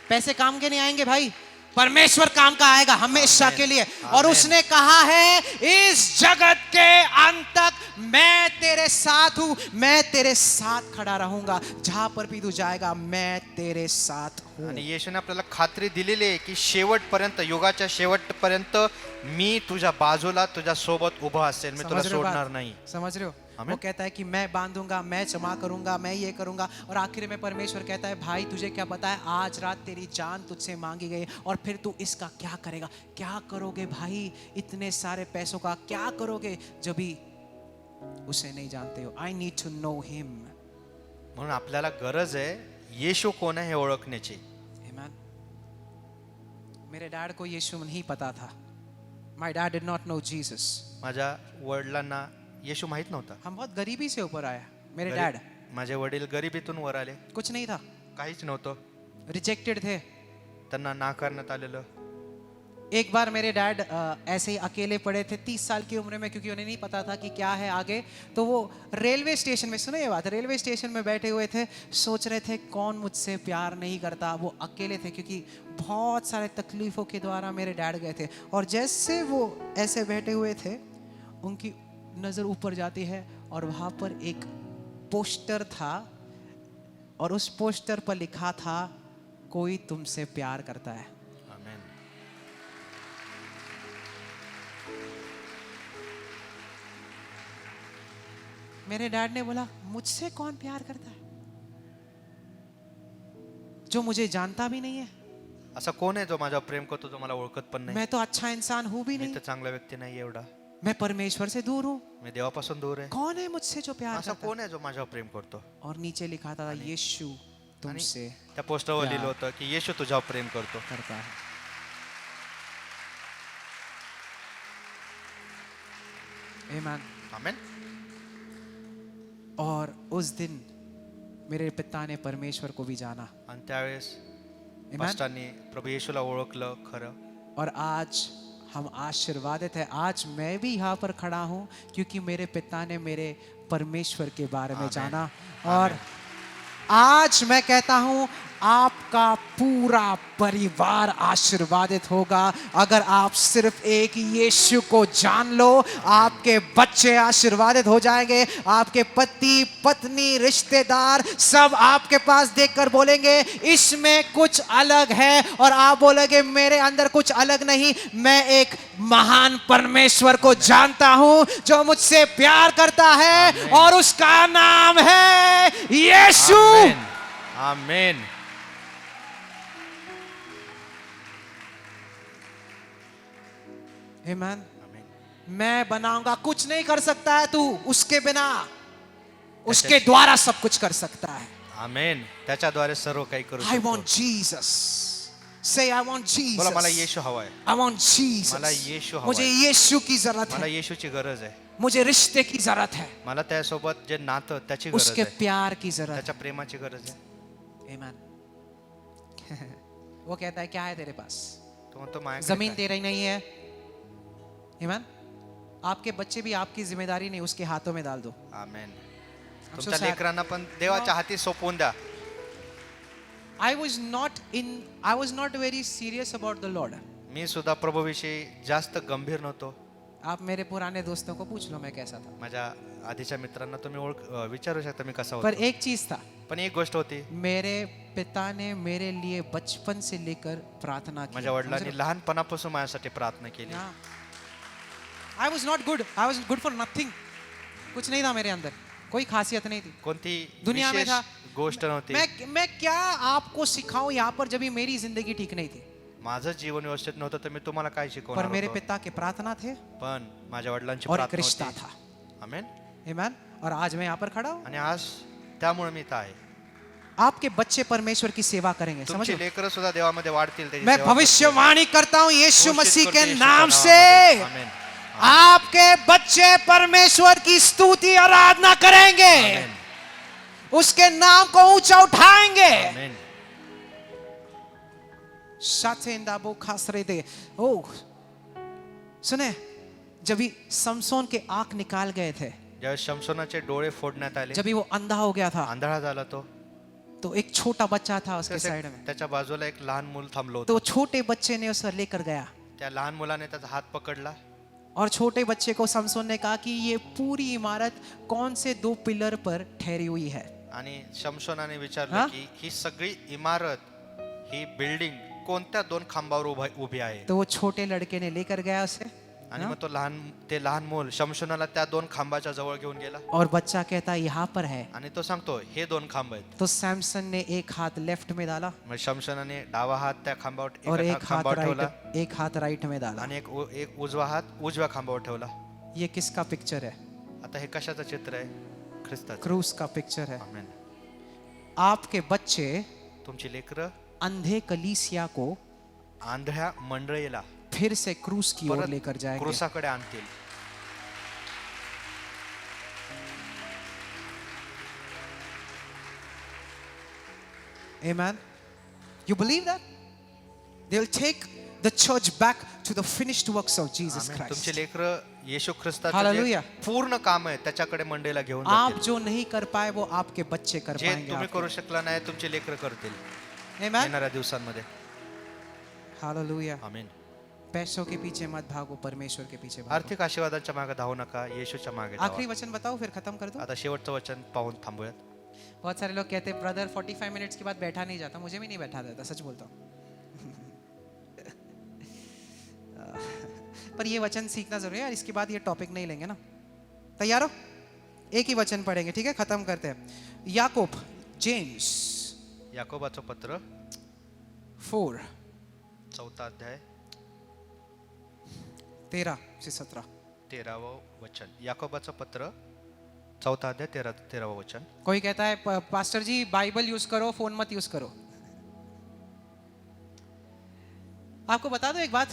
पैसे काम के नहीं आएंगे भाई, परमेश्वर काम का आएगा हमेशा के लिए। और उसने कहा है इस जगत के अंत तक मैं तेरे साथ हूं, मैं तेरे साथ खड़ा रहूंगा, जहां पर भी तू जाएगा मैं तेरे साथ हूं। आणि येशूने आपल्याला खात्री दिलेली आहे की शेवटपर्यंत, युगाच्या शेवटपर्यंत मी तुझ्या बाजूला, तुझ्या सोबत उभा असेल, मी तुला समझ रहे हो सोडणार बात? नाही. समझ रहे हो? आमीन. वो कहता है कि मैं बांधूंगा, मैं जमा करूंगा, मैं ये करूंगा। और आखिर में परमेश्वर कहता है भाई तुझे क्या पता है, आज रात तेरी जान तुझसे मांगी गई और फिर तू इसका क्या करेगा? क्या करोगे भाई इतने सारे पैसों का? क्या करोगे जब भी उसे नहीं जानते हो? I need to know him. म्हणून आपल्याला गरज आहे येशू कोण आहे हे ओळखण्याची. Amen. मेरे डैड को यीशु नहीं पता था। My dad did not know Jesus. माझ्या वडिलांना येशू माहित नव्हता. हम बहुत गरीबी से ऊपर आया। मेरे गरीब- डैड माझे वडील गरिबीतून वर आले, कुछ नहीं था, काहीच नव्हतं, रिजेक्टेड थे। त्यांना नाकारण्यात आलेलं. एक बार मेरे डैड ऐसे ही अकेले पड़े थे 30 साल की उम्र में, क्योंकि उन्हें नहीं पता था कि क्या है आगे। तो वो रेलवे स्टेशन में, सुनो ये बात, रेलवे स्टेशन में बैठे हुए थे, सोच रहे थे कौन मुझसे प्यार नहीं करता। वो अकेले थे क्योंकि बहुत सारे तकलीफ़ों के द्वारा मेरे डैड गए थे। और जैसे वो ऐसे बैठे हुए थे, उनकी नज़र ऊपर जाती है और वहाँ पर एक पोस्टर था और उस पोस्टर पर लिखा था कोई तुमसे प्यार करता है। आमेन. मेरे डैड ने बोला मुझसे कौन प्यार करता है, जो मुझे जानता भी नहीं है। असा कोण आहे जो माझ्यावर प्रेम करतो, जो मला ओळखत पण नाही? मैं तो अच्छा इंसान हूं भी मी नहीं, तर चांगला व्यक्ती नाही एवढा. मैं परमेश्वर से दूर हूं। मी देवापासून दूर आहे. कौन है मुझसे जो प्यार असा करता है? कोण आहे जो माझ्यावर प्रेम करतो? और नीचे लिखा था यीशु तुमसे त्या पोस्टरवर प्यार लिहिलं होतं की येशू तुझ्यावर प्रेम करतो. करता है। आमीन। आमेन. और उस दिन मेरे पिता ने परमेश्वर को भी जाना। आणि त्यावेळेस आमीन। पास्टरांनी प्रभू येशूला ओळखलं खरं. और आज हम आशीर्वादित है। आज मैं भी यहाँ पर खड़ा हूँ क्योंकि मेरे पिता ने मेरे परमेश्वर के बारे में आमीन। जाना। और आज मैं कहता हूँ आपका पूरा परिवार आशीर्वादित होगा अगर आप सिर्फ एक यीशु को जान लो। आपके बच्चे आशीर्वादित हो जाएंगे, आपके पति पत्नी रिश्तेदार सब आपके पास देखकर बोलेंगे इसमें कुछ अलग है, और आप बोलेंगे मेरे अंदर कुछ अलग नहीं, मैं एक महान परमेश्वर को जानता हूं जो मुझसे प्यार करता है आमीन। और उसका नाम है यीशु। आमेन. आमेन. आमीन। आमेन. मैं बनाऊंगा, कुछ नहीं कर सकता है तू उसके बिना, उसके द्वारा सब कुछ कर सकता है। आमेन. त्याच्याद्वारे सर्व काही करू I शकतो. want Jesus. Say I want Jesus. बोला मला येशू हवाय. I want Jesus. मला येशू हवाय. मुझे यीशु की जरूरत मला है, येशूची गरज आहे. मुझे रिश्ते की जरूरत है, मला त्यासोबत जे नातं त्याची गरज उसके आहे, प्यार की जरूरत त्याच्या प्रेमाची गरज आहे. है। Amen. वो कहता है क्या है तेरे पास? तो माझ्याकडे जमीन काय? तेरी नहीं है। Amen? आपके बच्चे भी आपकी जिम्मेदारी नहीं, उसके हाथों में डाल दो। आमेन. I'm so तुमच्या sad. लेकरांना पण देवाच्या हाती सोपवून द्या. I was not very serious about the Lord. मी सुद्धा प्रभूविषयी जास्त गंभीर नव्हतो. आप मेरे पुराने दोस्तों को पूछ लो मैं कैसा था. माझ्या आधीच्या मित्रांना तुम्ही विचारू शकता मी कसा पर होतो. एक चीज था, पण एक गोष्ट होती, मेरे पिता ने मेरे लिए बचपन से लेकर प्रार्थना की. माझ्या वडिलांनी लहानपणापासून माझ्यासाठी प्रार्थना केली. I was not good. I was good for nothing. कुछ नहीं था मेरे अंदर, कोई खासियत नहीं थी. कोणती दुनिया में विशेष था. गोष्ट नव्हती. मैं क्या आपको सिखाऊं यहाँ पर, जब भी मेरी जिंदगी ठीक नहीं थी. माझं जीवन व्यवस्थित नव्हतं तर मी तुम्हाला काय पर शिकवणार मेरे होतो? पिता के प्रार्थना थे पण माझ्या वडिलांची और एक प्रार्थना रिश्ता होती. था. आमेन. Amen? और आज मैं यहाँ पर खड़ा हूँ. आणि आज त्यामुळे मी इथं आहे. आपके बच्चे परमेश्वर की सेवा करेंगे, समझ तुमची लो. लेकरं सुद्धा देवामध्ये वाढतील. त्याची मैं सेवा करतील. भविष्यवाणी करता हूँ यीशु घोषित मसीह करतो के येशूच्या नाम नावामध्ये. से, आमेन. आपके बच्चे परमेश्वर की स्तुति आराधना करेंगे, आमेन. उसके नाम को ऊंचा उठाएंगे. आमेन. शाथेंदाबो खासरे दे. ओ सुने, जब भी समसोन के आंख निकाल गए थे, ज्यावेळेस शमशोनाचे डोळे फोडण्यात आले, जब भी वो अंधा हो गया था, आंधळा झाला तो एक छोटा बच्चा था उसके साइड में. त्याच्या बाजूला एक लहान मूल थांबलो तो होतं. छोटे बच्चे ने उसे लेकर गया त्या लहान मुलाने त्याचा हात पकडला और छोटे बच्चे को समसोन ने कहा कि ये पूरी इमारत कौन से 2 पिलर पर ठहरी हुई है. आणि शमशोनाने विचारलं हा? की ही सगळी इमारत, ही बिल्डिंग कोणत्या 2 खांबावर उभी आहे? तो वो छोटे लड़के ने लेकर गया उसे. आणि हा? मग ते लहान मूल शमशोनाला त्या 2 खांबाच्या जवळ घेऊन गेला और बच्चा कहता यहाँ पर है. आणि तो सांगतो हे 2 खांब आहेत. तो सैमसन ने एक हाथ लेफ्ट में डाला मग शमशोनाने डावा हात त्या खांबावर और एका एक हाथ खांबावर ठेवला एक हाथ राइट में डाला. आणि एक उजवा हात उजव्या खांबावर ठेवला. ये किसका पिक्चर है? आता हे कशाचं चित्र आहे? ख्रिस्ताचं. क्रूस का पिक्चर है. आमेन. आपके बच्चे तुमची लेकरं अंधे कलीसिया को आंधळ्या मंडळीला फिर से क्रूस की ओर परत लेकर जाएंगे. क्रूसाकडे आणतील. Amen. You believe that? They'll take the church back to the finished works of Jesus आमेन. तुमचे Christ. लेकरं येशू ख्रिस्ताचं Hallelujah. जे पूर्ण काम आहे त्याच्याकडे मंडळीला घेऊन आप जातील. जो नहीं कर पाए वो आपके बच्चे कर जे पाएंगे. तुम्ही आपके. करू शकला नाही तुमचे लेकरं करतील Amen. येणाऱ्या दिवसांमध्ये. Hallelujah. आमेन. पैसों के पीछे मत भागो, परमेश्वर के पीछे भागो. आर्थिक आशीर्वादांच्या मागे धावू नका, येशूच्या मागे आखिरी धावा. वचन बताओ फिर खत्म कर दो. आता शेवटचं वचन पाहून थांबूयात. बहुत सारे लोग कहते हैं ब्रदर 45 मिनट्स के बाद बैठा नहीं जाता. मुझे भी नहीं बैठा जाता, सच बोलता हूँ. पर ये वचन सीखना जरूरी है, इसके बाद ये टॉपिक नहीं लेंगे ना. तैयार हो? एक ही वचन पढ़ेंगे, ठीक है? खत्म करते हैं. याकूब, जेम्स याकोबाचं पत्र 4 4 अध्याय 13 से 17. 13व वचन. याकोबाचं पत्र 4 अध्याय 13व वचन. कोई कहता है पास्टर जी बाइबल यूज करो, फोन मत यूज करो. आपको बता दो एक बात,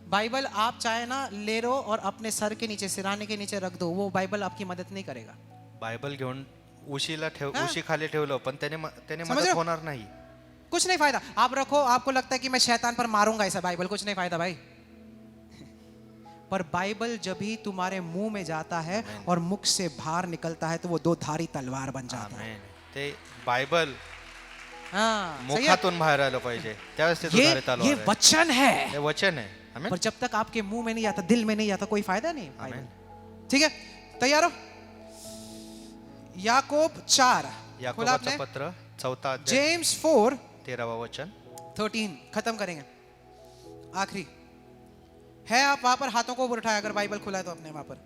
बाइबल आप चाहे ना ले लो और अपने सर के नीचे, सिराने के नीचे रख दो, वो बाइबल आपकी मदद नहीं करेगा. बायबल घेऊन हा? उशी खाली ठेवलं पण त्याने समझ मदत रहे हो? होणार नाही. कुछ नहीं फायदा. आप रखो, आपको लगता है कि मैं शैतान पर मारूंगा ऐसा बाइबल, कुछ नहीं फायदा भाई. पर बाइबल जब भी तुम्हारे मुंह में जाता है और मुख से बाहर निकलता है तो वो 2 धारी तलवार बन जाता है. आमेन. ते बायबल हाँ, सही है? मुखातून बाहेर आलं पाहिजे, त्यावेळेस ते ये दुधारी तलवार ये आहे. वचन है. हे वचन आहे. आमेन. पर जब तक आपके मुंह में नहीं जाता, दिल में नहीं जाता, कोई फायदा नहीं. आमेन. ठीक है, तैयार हो? याकूब 4 खोला याकोबाचं आपने? पत्र 4 अध्याय जेम्स 4 13व वचन. 13 खत्म करेंगे. आखिरी है, आप वहां पर हाथों को ऊपर उठाया अगर बाइबल खुला है तो अपने वहां पर.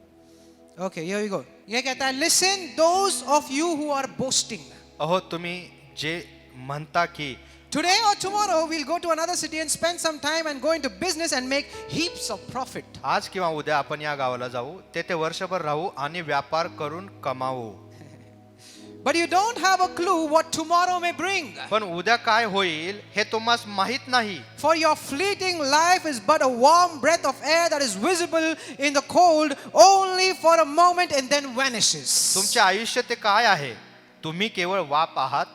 Okay, here we go. ये कहता है listen those of you who are boasting. अहो तुम्ही जे म्हणता की Today or tomorrow we'll go to another city and spend some time and go into business and make heaps of profit. आज किंवा उद्या आपण या गावाला जाऊ, तेथे वर्षभर राहू आणि व्यापार करून कमावू. But you don't have a clue what tomorrow may bring. पण उद्या काय होईल हे तुम्हाला माहित नाही. For your fleeting life is but a warm breath of air that is visible in the cold only for a moment and then vanishes. तुमचे आयुष्य ते काय आहे? तुम्ही केवळ वाप आहात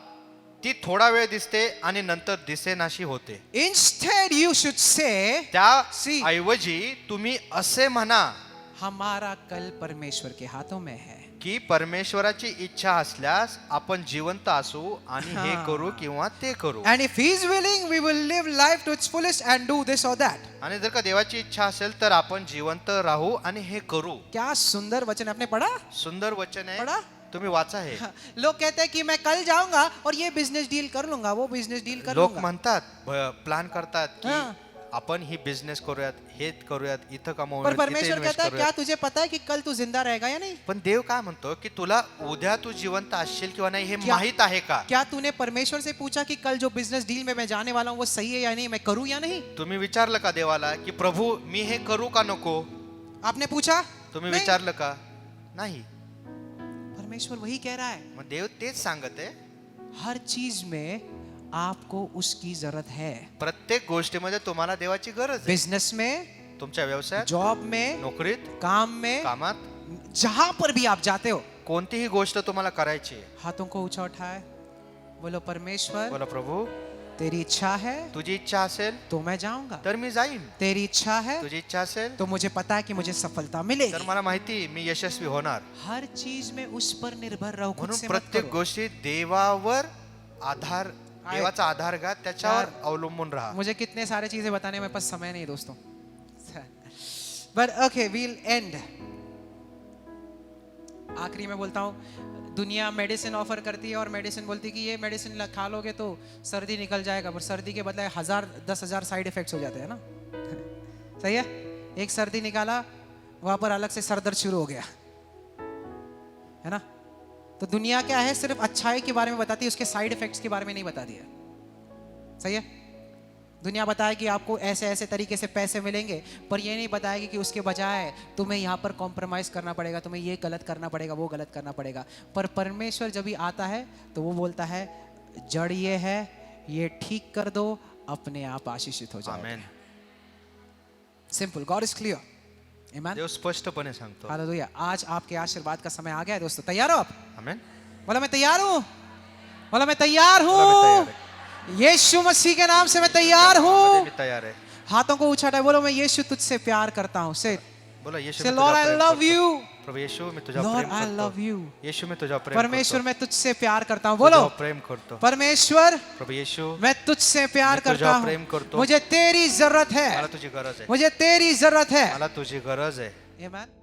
ती थोडा वेळ दिसते आणि नंतर दिसेनाशी होते. Instead, you should say, See. त्या ऐवजी तुम्ही असे म्हणा हमारा कल परमेश्वर के हाथों में है. की परमेश्वराची इच्छा असल्यास आपण जिवंत असू आणि हे करू किंवा ते करू. And if he is willing, we will live life to its fullest and do this or that. आणि जर का देवाची इच्छा असेल तर आपण जिवंत राहू आणि हे करू. क्या सुंदर वचन आपने पढ़ा. सुंदर वचन आहे, पढ़ा. तुम्ही वाचा हे. लोग कहते हैं कि मैं कल जाऊंगा और ये बिजनेस डील कर लूंगा, वो बिजनेस डील कर लोक लूंगा. म्हणतात प्लान करतात की हाँ. आपण ही बिझनेस करूयात, हे करूयात, इथं पर कमवूयात, इथे परमेश्वर इन्व्हेस्ट कहता है, क्या करूयात. तुझे पता है कि कल तू जिंदा रहेगा या नहीं. पण देव काय म्हणतो की तुला उद्या तू जिवंत असशील किंवा नाही हे क्या- माहित आहे का. क्या तूने परमेश्वर से पूछा कि कल जो बिजनेस डील में मैं जाने वाला हूँ वो सही है या नहीं, मैं करूँ या नहीं. तुम्ही विचारलं का देवाला की प्रभू मी हे करू का नको. आपने पूछा. तुम्ही नहीं. विचारलं का. नाही. परमेश्वर वही कह रहा है, मग देव तेच सांगत आहे. हर चीज में आपको उसकी जरूरत है. प्रत्येक गोष्टीमध्ये तुम्हाला देवाची गरज आहे. बिजनेस में, तुमच्या व्यवसायात, जॉब में, नोकरीत, काम में, कामात, जहां पर भी आप जाते हो. कोणतीही गोष्ट तुम्हाला करायची आहे. हाथों को ऊंचा उठाए, बोलो परमेश्वर बोला प्रभू तेरी इच्छा है तुझी इच्छा असेल तो मैं जाऊंगा. तर मी जाईन. तेरी इच्छा है तुझी इच्छा असेल तो मुझे पता है कि मुझे सफलता मिलेगी. तर मला माहिती मी यशस्वी होणार. हर चीज में उस पर निर्भर रहो, खुद म्हणून से मत प्रत्येक करो. गोष्टी देवावर आधार, देवाचा आधार घ्या, त्याच्यावर अवलंबून राहा. मुझे कितने सारे चीजें बताने में पास समय नहीं दोस्तों. But okay, we'll end. आखिरी में बोलता हूँ, दुनिया मेडिसिन ऑफर करती है और मेडिसिन बोलती है कि ये मेडिसिन खा लोगे तो सर्दी निकल जाएगा, पर सर्दी के बदले 10,000 साइड इफेक्ट्स हो जाते हैं ना. सही है. एक सर्दी निकाला, वहां पर अलग से सर दर्द शुरू हो गया, है ना. तो दुनिया क्या है, सिर्फ अच्छाई के बारे में बताती है, उसके साइड इफेक्ट्स के बारे में नहीं बताती है. सही है. दुनिया बताएगी कि आपको ऐसे ऐसे तरीके से पैसे मिलेंगे, पर ये नहीं बताएगी कि उसके बजाय तुम्हें यहाँ पर कॉम्प्रोमाइज करना पड़ेगा, तुम्हें ये गलत करना पड़ेगा, वो गलत करना पड़ेगा. पर परमेश्वर जब भी आता है तो वो बोलता है जड़ ये है, ये ठीक कर दो, अपने आप आशीषित हो जाओ. Amen. Simple. God is clear. Amen. देव स्पष्टपणे सांगतो. हालेलुया. आज आपके आशीर्वाद का समय आ गया है दोस्तों. तैयार हो आप. आमेन. बोला मैं तैयार हूँ. बोला मैं तैयार बोला मैं तैयार हूँ. है. यीशु मसीह के नाम से मैं तैयार मध्ये हूँ. मी तयार आहे. हाथों को उछाटा, बोलो मैं यीशु तुझसे प्यार करता हूँ. से बोला येशू से मी लॉर्ड तुझ्या आई प्रेम लव करतो. यू. प्रभू येशू मी तुझ्या लॉर्ड प्रेम आई लव करतो. यू. येशू मी तुझ्या प्रेम परमेश्वर करतो. मैं तुझसे प्यार करता हूँ. तुझ्यावर बोलो प्रेम करतो. परमेश्वर प्रभू येशू मैं तुझसे प्यार मैं करता तुझ्यावर प्रेम हूँ. करतो. मुझे तेरी जरूरत मला है. तुझी गरज आहे. मुझे तेरी जरूरत है. मला तुझी गरज आहे. आमेन.